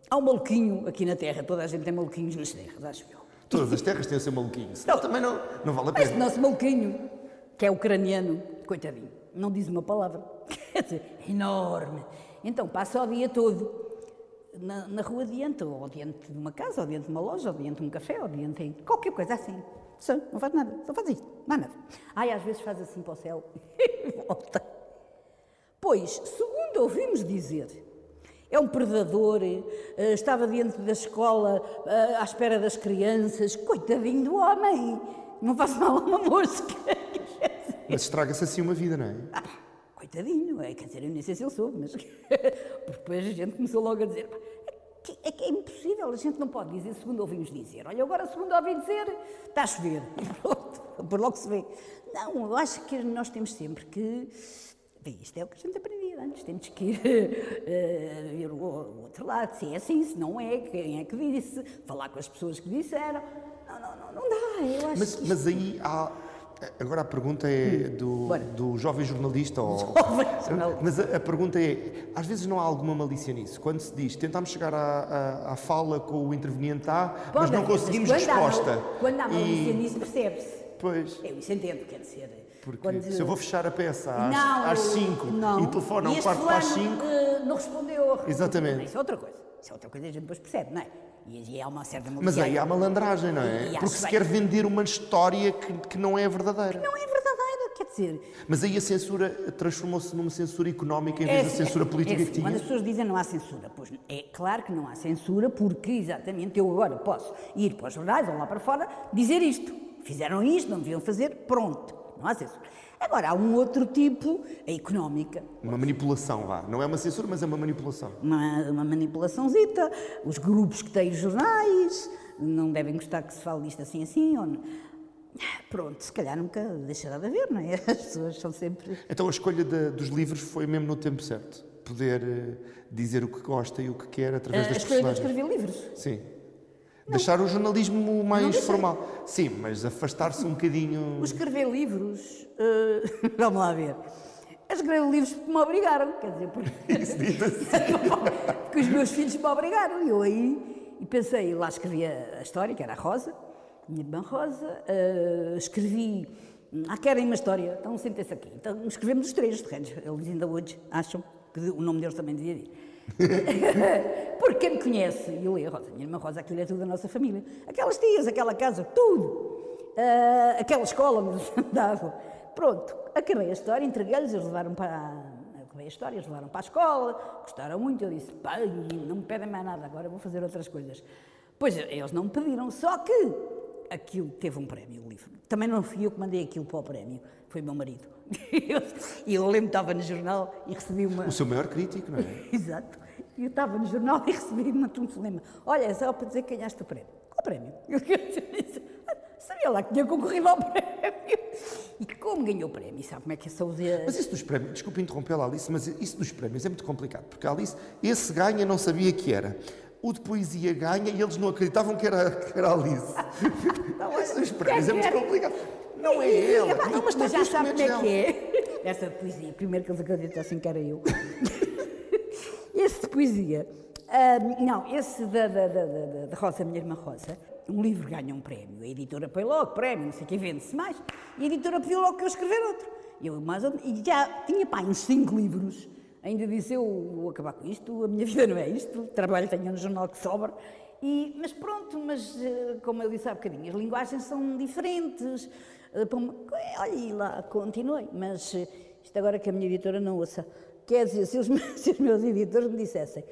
há um maluquinho aqui na Terra, toda a gente tem maluquinhos nas terras, acho eu. Todas as terras têm o seu maluquinho, senão também não vale a Este pena. nosso maluquinho, que é ucraniano, coitadinho, não diz uma palavra. Quer dizer, é enorme. Então passa o dia todo na rua adiante, ou diante de uma casa, ou diante de uma loja, ou diante de um café, ou diante de qualquer coisa assim. Só, não faz nada, só faz isto, não há nada. Às vezes faz assim para o céu e volta. Pois, segundo ouvimos dizer, é um predador, estava diante da escola à espera das crianças, coitadinho do homem, não faz mal a uma mosca. Mas estraga-se assim uma vida, não é? Coitadinho, quer dizer, eu nem sei se ele soube, mas porque depois a gente começou logo a dizer é que é impossível, a gente não pode dizer segundo ouvimos dizer. Olha, agora segundo ouvi dizer, está a chover. Pronto, por logo se vê. Não, eu acho que nós temos sempre que... Bem, isto é o que a gente aprendia antes, temos que ir ver o outro lado, se é assim, se não é, quem é que disse, falar com as pessoas que disseram. Não dá, eu acho que... Mas aí há... Agora a pergunta é do jovem jornalista. Mas a pergunta é, às vezes não há alguma malícia nisso? Quando se diz, tentámos chegar à fala com o interveniente A, mas não conseguimos resposta. Quando há malícia nisso, percebe-se. Pois. Eu isso entendo, quer dizer... Porque se eu vou fechar a peça às 5 não. e telefone a um este quarto para as fulano, 5... não respondeu. Exatamente. Isso é outra coisa. Isso é outra coisa e a gente depois percebe, não é? E há uma certa malícia. Mas aí há malandragem, não é? Porque se quer vender uma história que não é verdadeira. Não é verdadeira, quer dizer... Mas aí a censura transformou-se numa censura económica em vez da censura política que tinha. Quando as pessoas dizem não há censura, pois é claro que não há censura, porque exatamente eu agora posso ir para os jornais ou lá para fora dizer isto. Fizeram isto, não deviam fazer, pronto. Não há censura. Agora, há um outro tipo, a económica. Uma manipulação, vá. Não é uma censura, mas é uma manipulação. Uma manipulaçãozita. Os grupos que têm os jornais não devem gostar que se fale disto assim, ou não. Pronto, se calhar nunca deixará de haver, não é? As pessoas são sempre... Então a escolha dos livros foi mesmo no tempo certo? Poder dizer o que gosta e o que quer através das personagens? A escrever livros? Sim. Deixar o jornalismo mais formal. Sim, mas afastar-se um bocadinho... O escrever livros... vamos lá ver. A escrever livros porque me obrigaram, quer dizer, porque os meus filhos me obrigaram. E eu aí pensei, lá escrevi a história, que era a Rosa, a minha irmã Rosa, escrevi... querem uma história, então sentem-se aqui. Então escrevemos os três, eles ainda hoje acham que o nome deles também devia ir. Porque quem me conhece, e eu leio a Rosa, minha irmã Rosa, aquilo é tudo da nossa família. Aquelas tias, aquela casa, tudo. Aquela escola onde eles andavam. Pronto, acabei a história, entreguei-lhes, eles levaram para... Acabei a história, eles levaram para a escola, gostaram muito, eu disse, pai, não me pedem mais nada, agora vou fazer outras coisas. Pois, eles não me pediram, só que aquilo teve um prémio, o livro. Também não fui eu que mandei aquilo para o prémio, foi o meu marido. E eu lembro que estava no jornal e recebi uma... O seu maior crítico, não é? Exato. E eu estava no jornal e recebi uma telefonema. Olha, é só para dizer que ganhaste o prémio. Qual prémio? Eu sabia lá que tinha concorrido ao prémio. E como ganhou o prémio, sabe como é que são os... Mas isso dos prémios, desculpe interrompê-la, Alice, mas isso dos prémios é muito complicado, porque a Alice, esse ganha não sabia que era. O de poesia ganha e eles não acreditavam que era a Alice. Isso dos prémios é muito complicado. Não é ela. Não, mas já sabe como é que é. Essa de poesia, primeiro que eles acreditassem que era eu. Esse de poesia, não, esse da Rosa, minha irmã Rosa, um livro ganha um prémio, a editora põe logo prémio, não sei o que, vende-se mais, e a editora pediu logo que eu escrever outro. E já tinha, uns 5 livros, ainda disse, eu vou acabar com isto, a minha vida não é isto, trabalho tenho no jornal que sobra, mas pronto, como eu disse há bocadinho, as linguagens são diferentes, olha, e lá continuei, mas isto agora que a minha editora não ouça, quer dizer, se os meus editores me dissessem,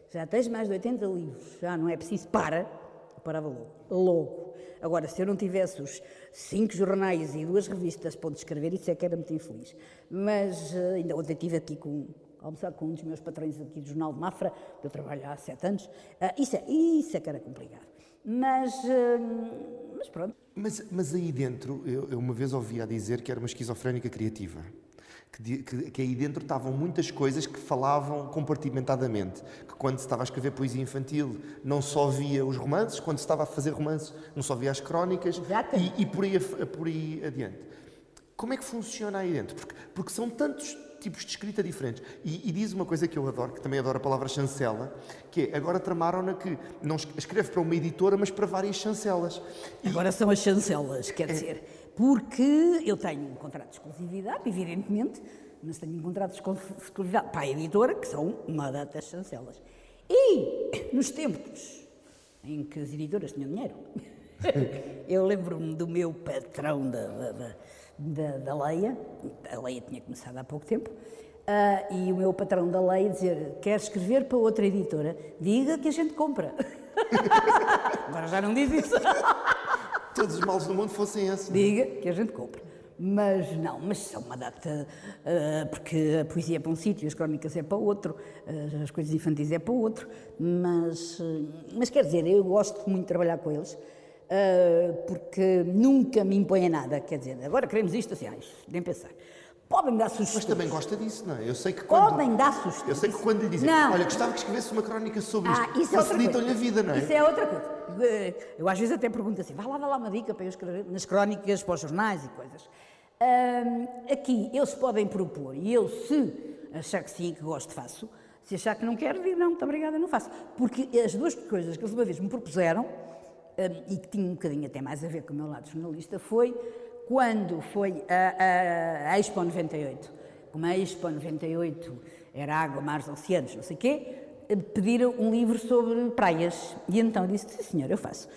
já tens mais de 80 livros, já não é preciso, eu parava logo. Agora, se eu não tivesse os 5 jornais e 2 revistas para onde escrever, isso é que era muito infeliz. Mas ainda ontem estive aqui a almoçar com um dos meus patrões aqui do Jornal de Mafra, que eu trabalho há 7 anos, isso é que era complicado. Mas pronto. Mas aí dentro, eu uma vez ouvia dizer que era uma esquizofrénica criativa. Que aí dentro estavam muitas coisas que falavam compartimentadamente. Que quando se estava a escrever poesia infantil não só via os romances, quando se estava a fazer romances não só via as crónicas e por aí adiante. Como é que funciona aí dentro? Porque são tantos tipos de escrita diferentes. E diz uma coisa que eu adoro, que também adoro a palavra chancela, que é, agora tramaram-na que não escreve para uma editora, mas para várias chancelas. Agora são as chancelas, quer dizer... Porque eu tenho um contrato de exclusividade, evidentemente, mas tenho um contrato de exclusividade para a editora, que são uma data de chancelas. E, nos tempos em que as editoras tinham dinheiro, eu lembro-me do meu patrão da Leia, a Leia tinha começado há pouco tempo, e o meu patrão da Leia dizer, quer escrever para outra editora, diga que a gente compra. Agora já não diz isso. Todos os males do mundo fossem esses. Diga que a gente compra. Mas são uma data, porque a poesia é para um sítio, as crónicas é para outro, as coisas infantis é para outro, mas quer dizer, eu gosto muito de trabalhar com eles, porque nunca me impõem a nada, quer dizer, agora queremos isto assim, nem pensar. Podem dar sugestões. Mas também gosta disso, não é? Eu sei que podem dar sugestões. Eu sei que quando lhe dizem, olha, gostava que escrevesse uma crónica sobre isto, facilitam-lhe a vida, não é? Isso é outra coisa. Eu às vezes até pergunto assim, vai lá uma dica para eu escrever nas crónicas, para os jornais e coisas. Aqui eles podem propor, e eu, se achar que sim, que gosto, faço. Se achar que não quero, digo, não, muito obrigada, eu não faço. Porque as duas coisas que eles uma vez me propuseram, e que tinham um bocadinho até mais a ver com o meu lado jornalista, foi quando foi a Expo 98. Como a Expo 98 era água, mares, oceanos, não sei o quê, pediram um livro sobre praias. E então eu disse, sim senhor, eu faço.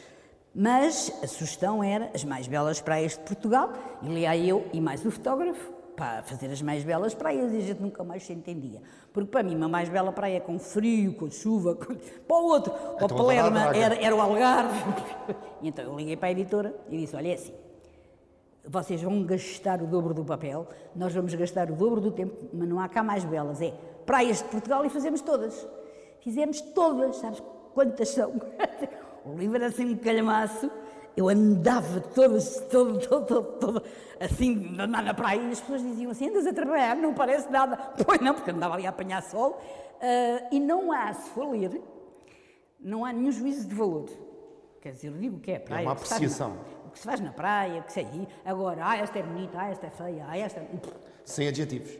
Mas a sugestão era as mais belas praias de Portugal, e lia eu e mais o fotógrafo, para fazer as mais belas praias, e a gente nunca mais se entendia. Porque para mim, uma mais bela praia com frio, com chuva, para o outro, para o Palermo, era o Algarve. E então eu liguei para a editora e disse, olha, é assim, vocês vão gastar o dobro do papel, nós vamos gastar o dobro do tempo, mas não há cá mais belas, é praias de Portugal e fazemos todas. Fizemos todas, sabes quantas são? O livro era assim um calhamaço, eu andava toda, assim, na praia, e as pessoas diziam assim, andas a trabalhar, não parece nada. Pois não, porque andava ali a apanhar sol. E não há, se for ler, não há nenhum juízo de valor. Quer dizer, eu digo o que é praia. É uma apreciação. O que se faz na praia, o que se aí. Agora, esta é bonita, esta é feia, esta... Sem adjetivos.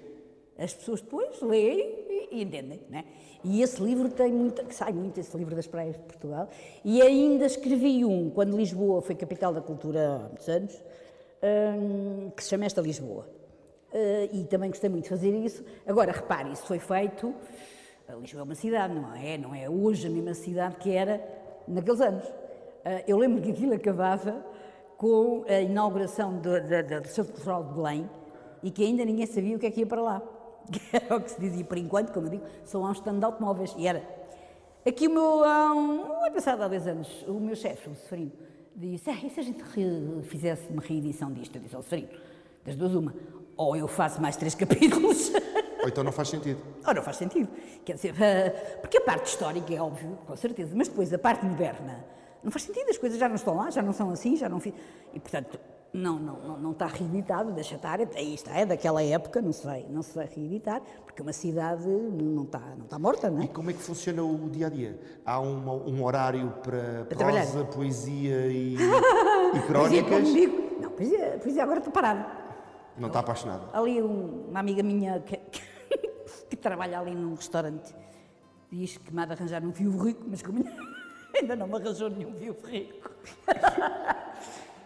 As pessoas depois leem e entendem, não é? E esse livro tem muito, que sai muito, esse livro das praias de Portugal, e ainda escrevi um, quando Lisboa foi capital da cultura há muitos anos, que se chama Esta Lisboa. E também gostei muito de fazer isso. Agora, repare, isso foi feito, Lisboa é uma cidade, não é hoje a mesma cidade que era naqueles anos. Eu lembro que aquilo acabava com a inauguração do Centro Cultural de Belém, e que ainda ninguém sabia o que é que ia para lá. Que era o que se dizia, por enquanto, como eu digo, só há um stand de automóveis. E era. Aqui passado há 10 anos, o meu chefe, o Seferino, disse, e se a gente fizesse uma reedição disto? Eu disse ao Seferino, das duas uma, ou eu faço mais 3 capítulos... Ou então não faz sentido. Ou não faz sentido. Quer dizer, porque a parte histórica é óbvio, com certeza, mas depois a parte moderna, não faz sentido, as coisas já não estão lá, já não são assim, já não... E, portanto, Não está reeditado, deixa estar, aí está, é daquela época, não se vai reeditar, porque uma cidade não está morta, não é? E como é que funciona o dia-a-dia? Há um horário para prosa, trabalhar. poesia e Poesia, crónicas? como digo, não, poesia agora estou parada. Não está apaixonada? Ali uma amiga minha que trabalha ali num restaurante diz que me há de arranjar um viúvo rico, mas como ainda não me arranjou nenhum viúvo rico.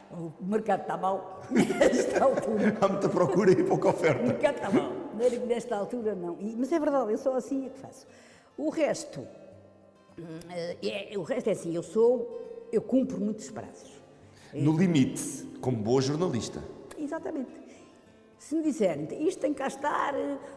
O mercado está mal, nesta altura. Há muita procura e pouca O oferta. mercado está mal, nesta altura não. Mas é verdade, eu sou assim é que faço. O resto é assim, eu cumpro muitos prazos. No limite, como boa jornalista. Exatamente. Se me disserem, isto tem que cá estar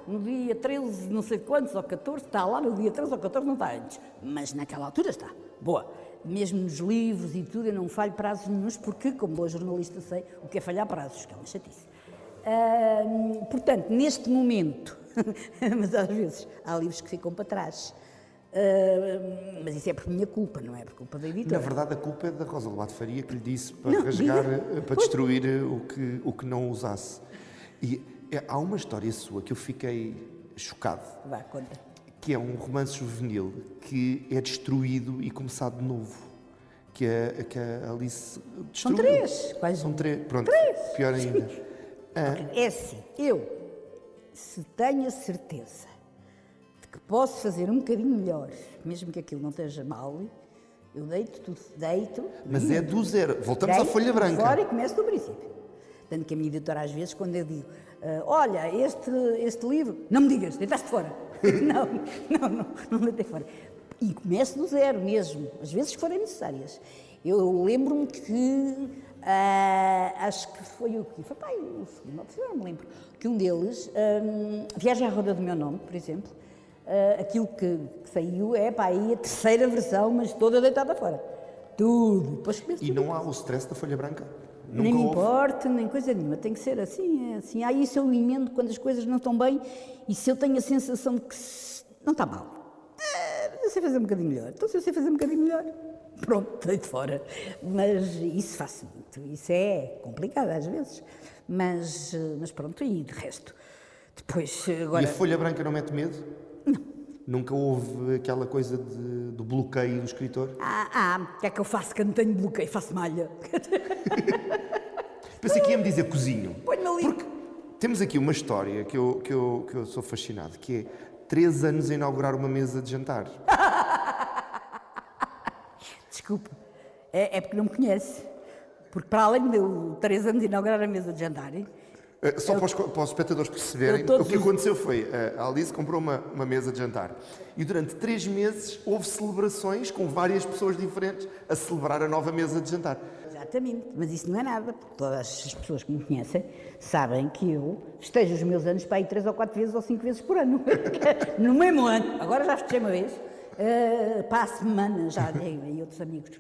no dia 13, não sei quantos, ou 14, está lá no dia 13 ou 14, não está antes. Mas naquela altura está. Boa. Mesmo nos livros e tudo, eu não falho prazos nenhuns, porque, como boa jornalista, sei o que é falhar prazos, que é uma chatice. Portanto, neste momento, mas às vezes há livros que ficam para trás. Mas isso é por minha culpa, não é por culpa da editora. Na verdade, a culpa é da Rosa Lobato Faria, que lhe disse para rasgar, para destruir o que não usasse. E há uma história sua que eu fiquei chocado. Vá, conta. Que é um romance juvenil que é destruído e começado de novo. Que a Alice destruiu. São três, quase. São três, pronto. Três. Pior ainda. É assim, se tenho a certeza de que posso fazer um bocadinho melhor, mesmo que aquilo não esteja mal, eu deito. Mas é do zero. Voltamos à folha branca. Fora e começo do princípio. Tanto que a minha editora, às vezes, quando eu digo, olha, este livro, não me digas, deitaste fora. não deitei fora. E começo do zero mesmo, às vezes que forem necessárias. Eu lembro-me que, acho que foi o que foi, o segundo, não me lembro, que um deles, Viagem à Roda do Meu Nome, por exemplo, aquilo que saiu é aí a terceira versão, mas toda deitada fora. Tudo. Depois e não há o stress da folha branca? Nunca nem me houve? importa, nem coisa nenhuma, tem que ser assim, é assim. Aí isso eu emendo quando as coisas não estão bem e se eu tenho a sensação de que não está mal. Eu sei fazer um bocadinho melhor. Então se eu sei fazer um bocadinho melhor, pronto, deito fora. Mas isso faço muito, isso é complicado às vezes. Mas pronto, e de resto. Depois, agora... E a folha branca não mete medo? Não. Nunca houve aquela coisa do bloqueio do escritor? O que é que eu faço que eu não tenho bloqueio? Faço malha. Pensei que ia-me dizer cozinho. Põe-me ali. Porque temos aqui uma história que eu sou fascinado, que é 3 anos a inaugurar uma mesa de jantar. Desculpa, é porque não me conhece. Porque para além de eu 3 anos de inaugurar a mesa de jantar... Só para os espectadores perceberem, o que aconteceu foi, a Alice comprou uma mesa de jantar e durante 3 meses houve celebrações com várias pessoas diferentes a celebrar a nova mesa de jantar. Exatamente, mas isso não é nada, porque todas as pessoas que me conhecem sabem que eu festejo os meus anos para aí 3 ou 4 vezes ou 5 vezes por ano. No mesmo ano. Agora já festejei uma vez, para a semana já e outros amigos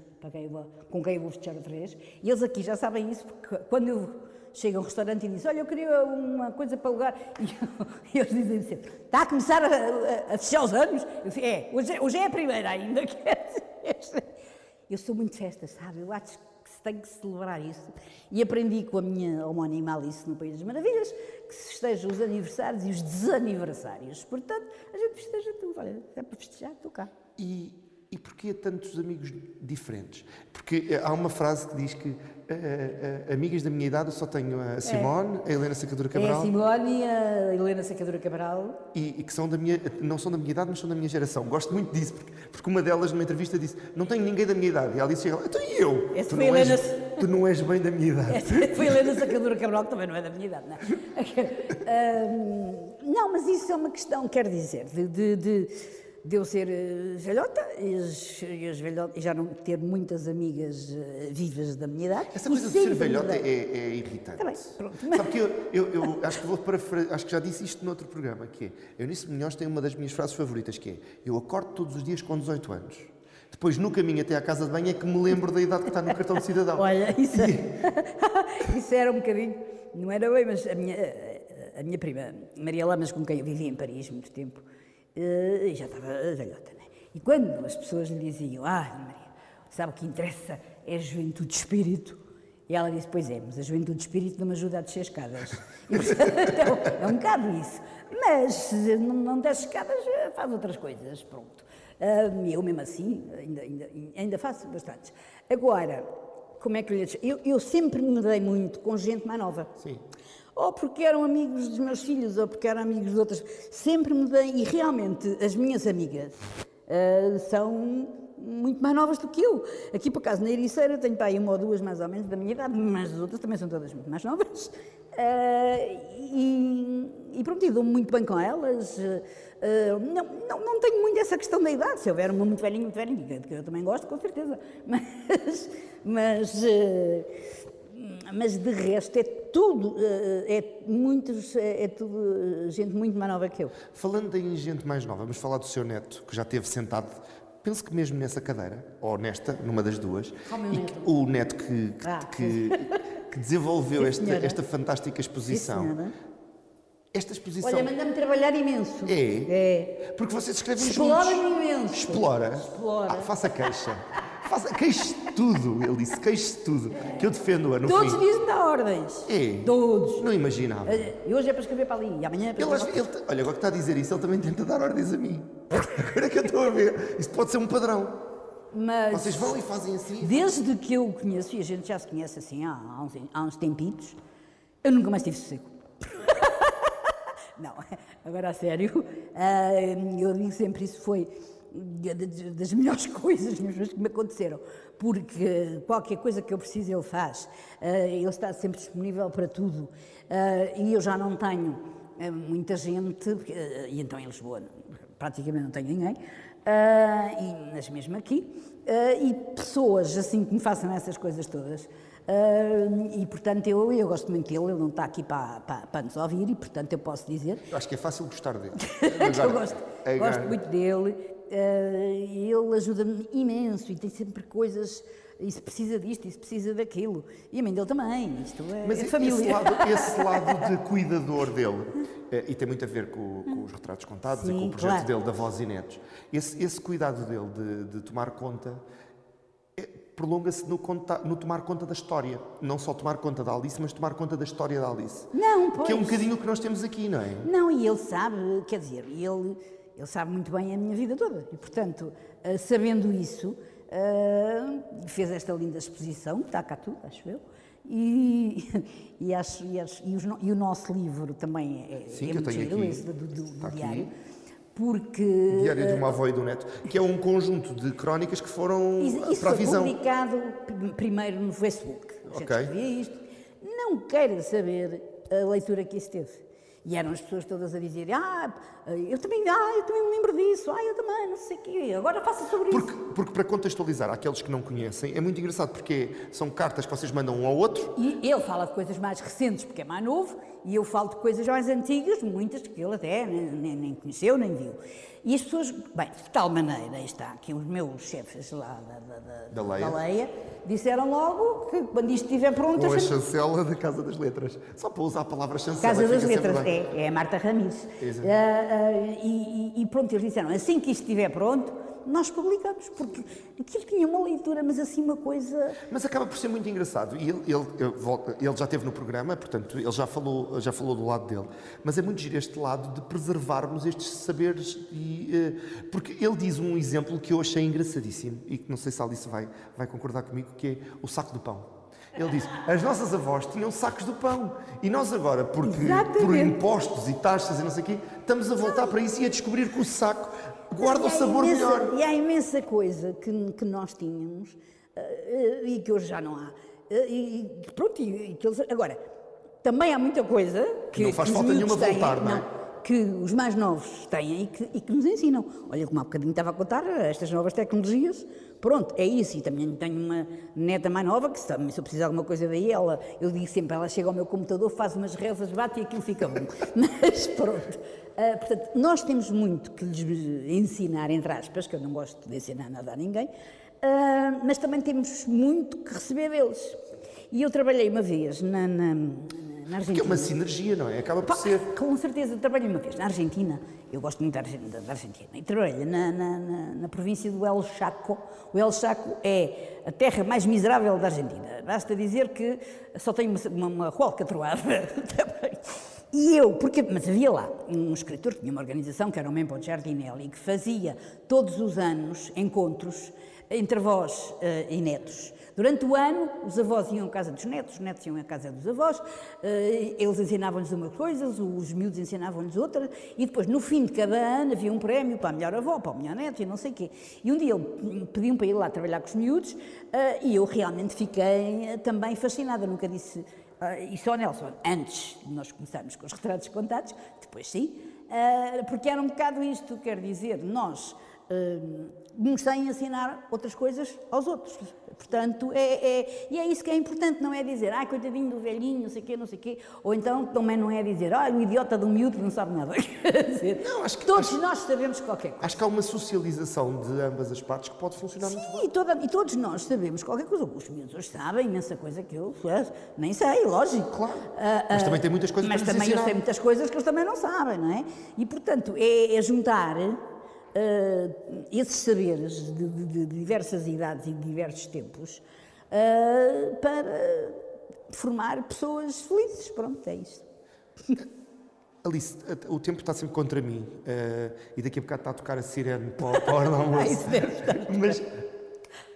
com quem eu vou festejar outra vez. E eles aqui já sabem isso, porque quando eu chego a um restaurante e diz, olha, eu queria uma coisa para alugar, e eles dizem sempre, está a começar a fechar os anos? Eu digo, hoje é a primeira ainda. Eu sou muito festa, sabe? Eu acho que se tem que celebrar isso. E aprendi com a minha homónima Alice no País das Maravilhas que se festejam os aniversários e os desaniversários. Portanto, a gente festeja tudo. Olha, é para festejar, estou cá. E porquê tantos amigos diferentes? Porque há uma frase que diz que amigas da minha idade eu só tenho a Simone, a Helena Sacadura Cabral. É a Simone e a Helena Sacadura Cabral. E que não são da minha idade, mas são da minha geração. Gosto muito disso, porque uma delas numa entrevista disse, não tenho ninguém da minha idade. E a Alice chega lá, então e eu? Tu não és bem da minha idade. Essa foi a Helena Sacadura Cabral, que também não é da minha idade, não é? Não, mas isso é uma questão, quer dizer, de eu ser velhota e já não ter muitas amigas vivas da minha idade. Essa coisa de ser velhota é irritante. Tá bem, pronto. Sabe que eu acho que acho que já disse isto noutro programa, que é, Eunice Munhoz tem uma das minhas frases favoritas, que é, eu acordo todos os dias com 18 anos. Depois, no caminho até à casa de banho, é que me lembro da idade que está no cartão de cidadão. Olha, isso era um bocadinho, não era bem, mas a minha prima, Maria Lamas, com quem eu vivi em Paris muito tempo, já estava velhota, né? E quando as pessoas lhe diziam, Maria, sabe o que interessa é a juventude de espírito, E ela disse, pois é, mas a juventude de espírito não me ajuda a descer escadas. E, então, é um bocado isso. Mas se não desce escadas, faz outras coisas, pronto. Eu mesmo assim, ainda faço bastantes. Agora, como é que eu lhe digo? Eu sempre me dei muito com gente mais nova. Sim. Ou porque eram amigos dos meus filhos, ou porque eram amigos de outras. Sempre me dei, e realmente as minhas amigas são muito mais novas do que eu. Aqui, por acaso, na Ericeira, tenho para aí uma ou duas mais ou menos da minha idade, mas as outras também são todas muito mais novas. E pronto, eu dou-me muito bem com elas. Não tenho muito essa questão da idade. Se houver uma muito velhinha, que eu também gosto, com certeza. Mas de resto é tudo, tudo gente muito mais nova que eu. Falando em gente mais nova, vamos falar do seu neto, que já esteve sentado, penso que mesmo nessa cadeira, ou nesta, numa das duas. O neto que desenvolveu esta fantástica exposição. Sim, esta exposição... Olha, manda-me trabalhar imenso. É? Porque vocês escrevem juntos. Explora-me imenso. Explora? Faça queixa. Queixe tudo, ele disse, queixe tudo, que eu defendo-a no Todos fim. os dias me dá ordens. É? Todos. Não imaginava. E hoje é para escrever para ali, e amanhã é para escrever. Olha, agora que está a dizer isso, ele também tenta dar ordens a mim. Agora é que eu estou a ver. Isso pode ser um padrão. Mas vocês vão e fazem assim? Desde que eu o conheço, e a gente já se conhece assim há uns tempitos, eu nunca mais tive sossego. Não, agora a sério, eu digo sempre, isso foi das melhores coisas que me aconteceram, porque qualquer coisa que eu preciso ele faz, ele está sempre disponível para tudo, e eu já não tenho muita gente, e então em Lisboa praticamente não tenho ninguém, mas mesmo aqui, e pessoas assim que me façam essas coisas todas. E portanto eu gosto muito dele, ele não está aqui para nos ouvir, e portanto eu posso dizer. Eu acho que é fácil gostar dele. Eu gosto muito dele, ele ajuda-me imenso e tem sempre coisas, e se precisa disto, e se precisa daquilo, e a mãe dele também, isto é família. Esse lado de cuidador dele, e tem muito a ver com os retratos contados. Sim, e com o projeto dele da Voz e Netos, esse cuidado dele de tomar conta, prolonga-se no tomar conta da história. Não só tomar conta da Alice, mas tomar conta da história da Alice. Não, pois. Que é um bocadinho o que nós temos aqui, não é? Não, e ele sabe, quer dizer, ele sabe muito bem a minha vida toda. E, portanto, sabendo isso, fez esta linda exposição, que está cá tudo, acho eu. E o nosso livro também é muito giro, esse do diário. Porque... Diário de uma avó e do neto, que é um conjunto de crónicas que foram para a visão. Isso foi publicado primeiro no Facebook. A gente escrevia isto. Não quero saber a leitura que isso teve. E eram as pessoas todas a dizer, eu também me lembro disso, eu também, não sei o quê, agora faça sobre isso. Porque para contextualizar àqueles que não conhecem, é muito engraçado, porque são cartas que vocês mandam um ao outro. E ele fala de coisas mais recentes, porque é mais novo, e eu falo de coisas mais antigas, muitas que ele até nem conheceu, nem viu. E as pessoas, bem, de tal maneira, aí está, que os meus chefes lá da Leia disseram logo que quando isto estiver pronto... Com a chancela da Casa das Letras. Só para usar a palavra chancela. Casa das Letras, é a Marta Ramires. E pronto, eles disseram, assim que isto estiver pronto, nós publicamos, porque aquilo tinha uma leitura, mas assim uma coisa... Mas acaba por ser muito engraçado, e ele já esteve no programa, portanto, ele já falou do lado dele, mas é muito giro este lado de preservarmos estes saberes, porque ele diz um exemplo que eu achei engraçadíssimo, e que não sei se a Alice vai concordar comigo, que é o saco do pão. Ele disse, as nossas avós tinham sacos do pão, e nós agora, por impostos e taxas e não sei o quê, estamos a voltar para isso e a descobrir que o saco guarda o sabor melhor. E há imensa coisa que nós tínhamos e que hoje já não há. Agora, também há muita coisa que não faz falta nenhuma voltar, não é? Que os mais novos têm e que nos ensinam. Olha, como há bocadinho estava a contar, estas novas tecnologias, pronto, é isso. E também tenho uma neta mais nova que, se eu precisar de alguma coisa daí, eu digo sempre, ela chega ao meu computador, faz umas rezas, bate e aquilo fica bom. Mas pronto. Portanto, nós temos muito que lhes ensinar, entre aspas, que eu não gosto de ensinar nada a ninguém, mas também temos muito que receber deles. E eu trabalhei uma vez na na Argentina. Porque é uma sinergia, não é? Acaba por ser... Com certeza, eu trabalhei uma vez na Argentina, eu gosto muito da Argentina, e trabalhei na província do El Chaco. O El Chaco é a terra mais miserável da Argentina. Basta dizer que só tem uma rua alcatroada também. Mas havia lá um escritor que tinha uma organização, que era o Mempo Giardinelli, que fazia todos os anos encontros entre avós e netos. Durante o ano, os avós iam à casa dos netos, os netos iam à casa dos avós, eles ensinavam-lhes umas coisas, os miúdos ensinavam-lhes outras, e depois, no fim de cada ano, havia um prémio para a melhor avó, para o melhor neto e não sei o quê. E um dia pediam para ir lá trabalhar com os miúdos, e eu realmente fiquei também fascinada, nunca disse... E só, Nelson, antes de nós começarmos com os retratos contados, depois sim, porque era um bocado isto, quer dizer, nós comecei a ensinar outras coisas aos outros. Portanto, e é isso que é importante, não é dizer, coitadinho do velhinho, não sei o quê, ou então também não é dizer, o idiota do miúdo que não sabe nada. Quer dizer, não, todos nós sabemos qualquer coisa. Acho que há uma socialização de ambas as partes que pode funcionar muito bem. E todos nós sabemos qualquer coisa. Os miúdos hoje sabem imensa coisa que eu nem sei, lógico. Claro, mas também tem muitas coisas para Mas também eu sei muitas coisas que eles também não sabem, não é? E, portanto, é juntar... esses saberes de diversas idades e de diversos tempos para formar pessoas felizes. Pronto, é isso. Alice, o tempo está sempre contra mim e daqui a bocado está a tocar a sirene para a hora do almoço. Isso deve estar. Mas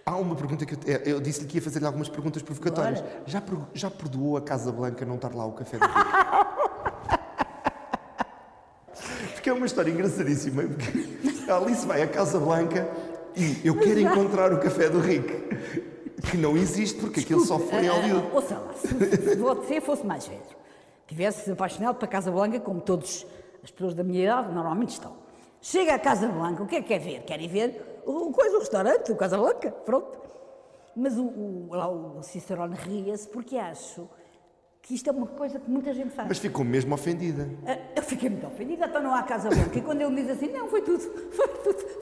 há uma pergunta que eu disse-lhe que ia fazer-lhe algumas perguntas provocatórias. Já perdoou a Casa Blanca não estar lá o café do Rico? Porque é uma história engraçadíssima. A Alice vai à Casa Blanca e eu quero encontrar o café do Rico, que não existe porque aquilo só foi em Hollywood. Ouça lá, se você fosse mais velho, tivesse apaixonado pela Casa Blanca, como todas as pessoas da minha idade normalmente estão. Chega à Casa Blanca, o que é que quer ver? Querem ver o restaurante, o Casa Blanca, pronto. Mas lá o Cicerone ria-se porque acho que isto é uma coisa que muita gente faz. Mas ficou mesmo ofendida. Eu fiquei muito ofendida, então não há Casa Blanca. E quando ele me diz assim, não, foi tudo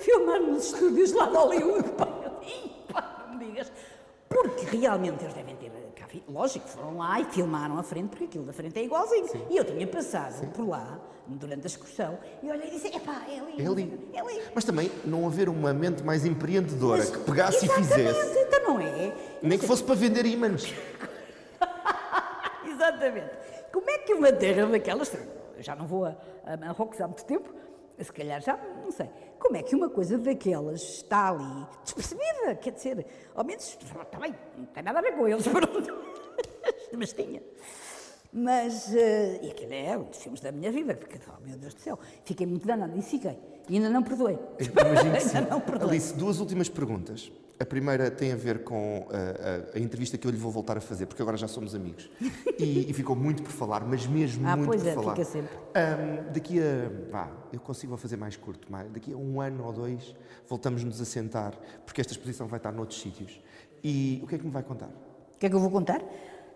filmar nos estúdios lá de Hollywood, não me digas. Porque realmente eles devem ter, lógico, foram lá e filmaram a frente, porque aquilo da frente é igualzinho. Sim. E eu tinha passado por lá, durante a excursão, e olhei e disse, é ali. Mas também não haver uma mente mais empreendedora que pegasse e fizesse. Então não é. Nem que fosse para vender ímãs. Exatamente. Como é que uma terra daquelas... Eu já não vou a Marrocos há muito tempo, se calhar já, não sei. Como é que uma coisa daquelas está ali despercebida? Quer dizer, ao menos, também, não tem nada a ver com eles, mas tinha. Mas, e aquilo é um dos filmes da minha vida, porque, oh meu Deus do céu, fiquei muito danada e fiquei. E ainda não perdoei. Imagino que sim. Ainda não perdoei. Alice, duas últimas perguntas. A primeira tem a ver com a entrevista que eu lhe vou voltar a fazer, porque agora já somos amigos. E ficou muito por falar, mas mesmo muito por falar. Fica sempre. Daqui a... eu consigo fazer mais curto. Daqui a 1 ano ou 2 voltamos-nos a sentar, porque esta exposição vai estar noutros sítios. E o que é que me vai contar? O que é que eu vou contar?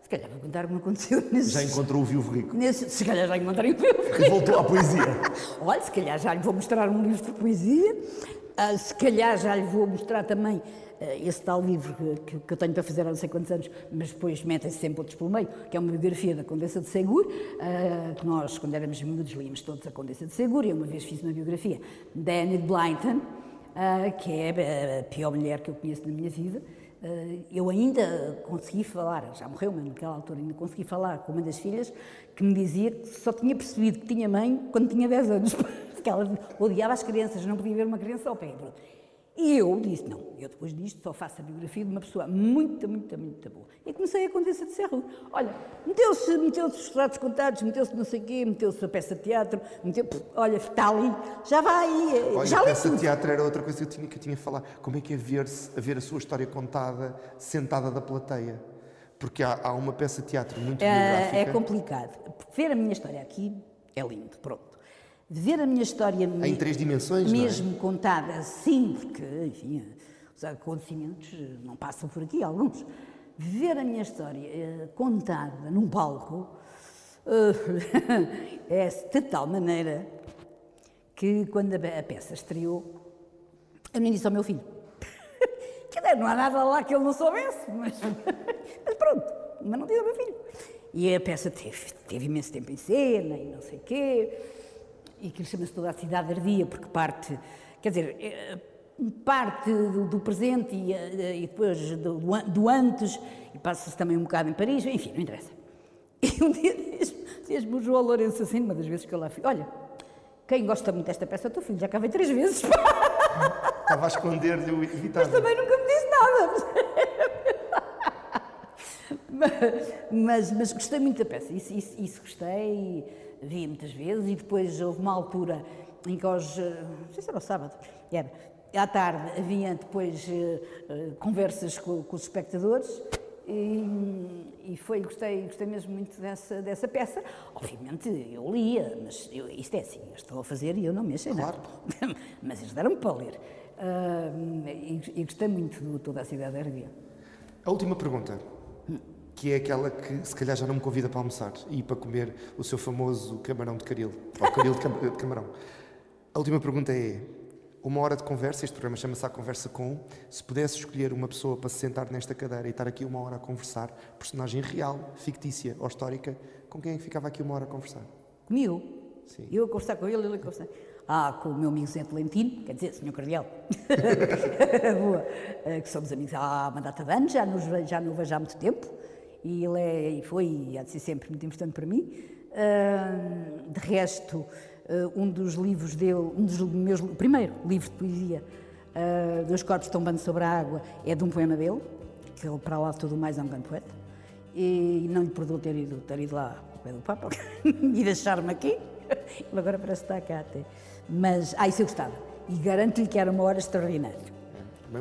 Se calhar vou contar o que me aconteceu nesses... Já encontrou o Viúvo Rico? Se calhar já encontrei o Viúvo Rico. E voltou à poesia. Olha, se calhar já lhe vou mostrar um livro de poesia. Se calhar já lhe vou mostrar também esse tal livro que eu tenho para fazer há não sei quantos anos, mas depois metem-se sempre outros pelo meio, que é uma biografia da Condessa de Ségur, que nós, quando éramos miúdos, líamos todos a Condessa de Ségur, e eu uma vez fiz uma biografia da Enid Blyton, que é a pior mulher que eu conheço na minha vida. Eu ainda consegui falar, já morreu, mas naquela altura ainda consegui falar com uma das filhas que me dizia que só tinha percebido que tinha mãe quando tinha 10 anos, porque ela odiava as crianças, não podia ver uma criança ao pé. E eu disse, não, eu depois disto só faço a biografia de uma pessoa muito boa. E comecei a Condessa de Ségur. Olha, meteu-se os retratos contados, meteu-se não sei o quê, meteu-se a peça de teatro, olha, está ali, já vai, olha, já a li peça tudo. de teatro era outra coisa que eu tinha a falar. Como é que é ver a sua história contada, sentada da plateia? Porque há uma peça de teatro muito biográfica. É complicado. Ver a minha história aqui é lindo, pronto. Ver a minha história em 3 dimensões, mesmo não é? contada assim, porque, enfim, os acontecimentos não passam por aqui, alguns. Ver a minha história contada num palco é de tal maneira que, quando a peça estreou, eu nem disse ao meu filho. Não há nada lá que ele não soubesse, mas pronto, mas não disse ao meu filho. E a peça teve imenso tempo em cena e não sei o quê, e aquilo chama-se Toda a Cidade Ardia, porque parte, quer dizer, parte do presente e depois do antes, e passa-se também um bocado em Paris, enfim, não interessa. E um dia diz-me o João Lourenço assim, uma das vezes que eu lá fui, olha, quem gosta muito desta peça é o teu filho, já cá veio 3 vezes. Estava a esconder-lhe o evitável. Mas também nunca me disse nada. Mas gostei muito da peça, isso gostei, vi muitas vezes, e depois houve uma altura em que não sei se era o sábado, à tarde havia depois conversas com os espectadores, e gostei mesmo muito dessa peça. Obviamente eu lia, mas isto é assim, eu estou a fazer e eu não mexo em nada. Mas eles deram-me para ler. E gostei muito de Toda a Cidade Ardia. A última pergunta, que é aquela que se calhar já não me convida para almoçar e para comer o seu famoso camarão de caril, ou caril de camarão. A última pergunta é, uma hora de conversa, este programa chama-se A Conversa Com, se pudesse escolher uma pessoa para se sentar nesta cadeira e estar aqui uma hora a conversar, personagem real, fictícia ou histórica, com quem é que ficava aqui uma hora a conversar? Comigo? Sim. Eu a conversar com ele a conversar. Com o meu amigo Zé Tolentino, quer dizer, Sr. Cardeal, boa, que somos amigos há uma data de anos, já não o vejo há muito tempo, e ele foi e há de ser sempre muito importante para mim. De resto, um dos livros dele, o primeiro livro de poesia, Dois Corpos Tombando sobre a Água, é de um poema dele, que ele, para lá de tudo mais, é um grande poeta, e não lhe perdoo ter ido lá ao pé do Papa e deixar-me aqui. Ele agora parece que está cá até. Mas, isso eu gostava. E garanto-lhe que era uma hora extraordinária.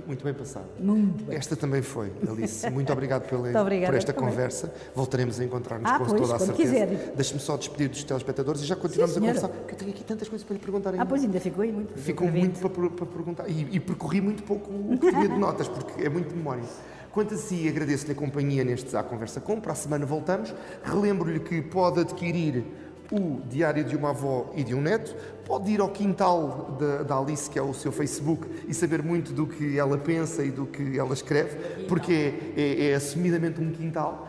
Muito bem passado. Muito bem. Esta também foi, Alice. Muito obrigado por esta conversa. Voltaremos a encontrar-nos com toda a certeza. Deixe-me só despedir dos telespectadores e já continuamos a conversar, porque eu tenho aqui tantas coisas para lhe perguntar ainda. Pois ainda ficou aí muito. Ficou muito para perguntar. E percorri muito pouco o que tinha de notas, porque é muito memória. Quanto a si, agradeço-lhe a companhia nestes A Conversa Com. Para a semana voltamos. Relembro-lhe que pode adquirir o Diário de uma Avó e de um Neto, pode ir ao quintal da Alice, que é o seu Facebook, e saber muito do que ela pensa e do que ela escreve, porque é assumidamente um quintal.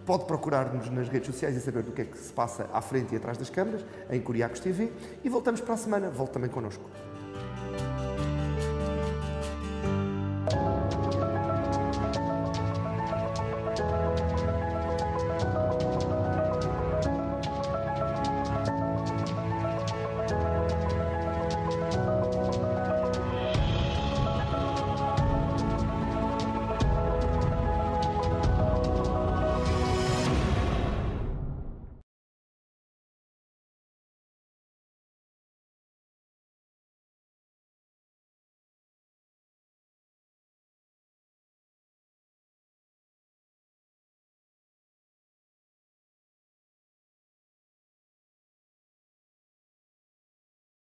Pode procurar-nos nas redes sociais e saber do que é que se passa à frente e atrás das câmaras, em Curiacos TV, e voltamos para a semana. Volte também connosco.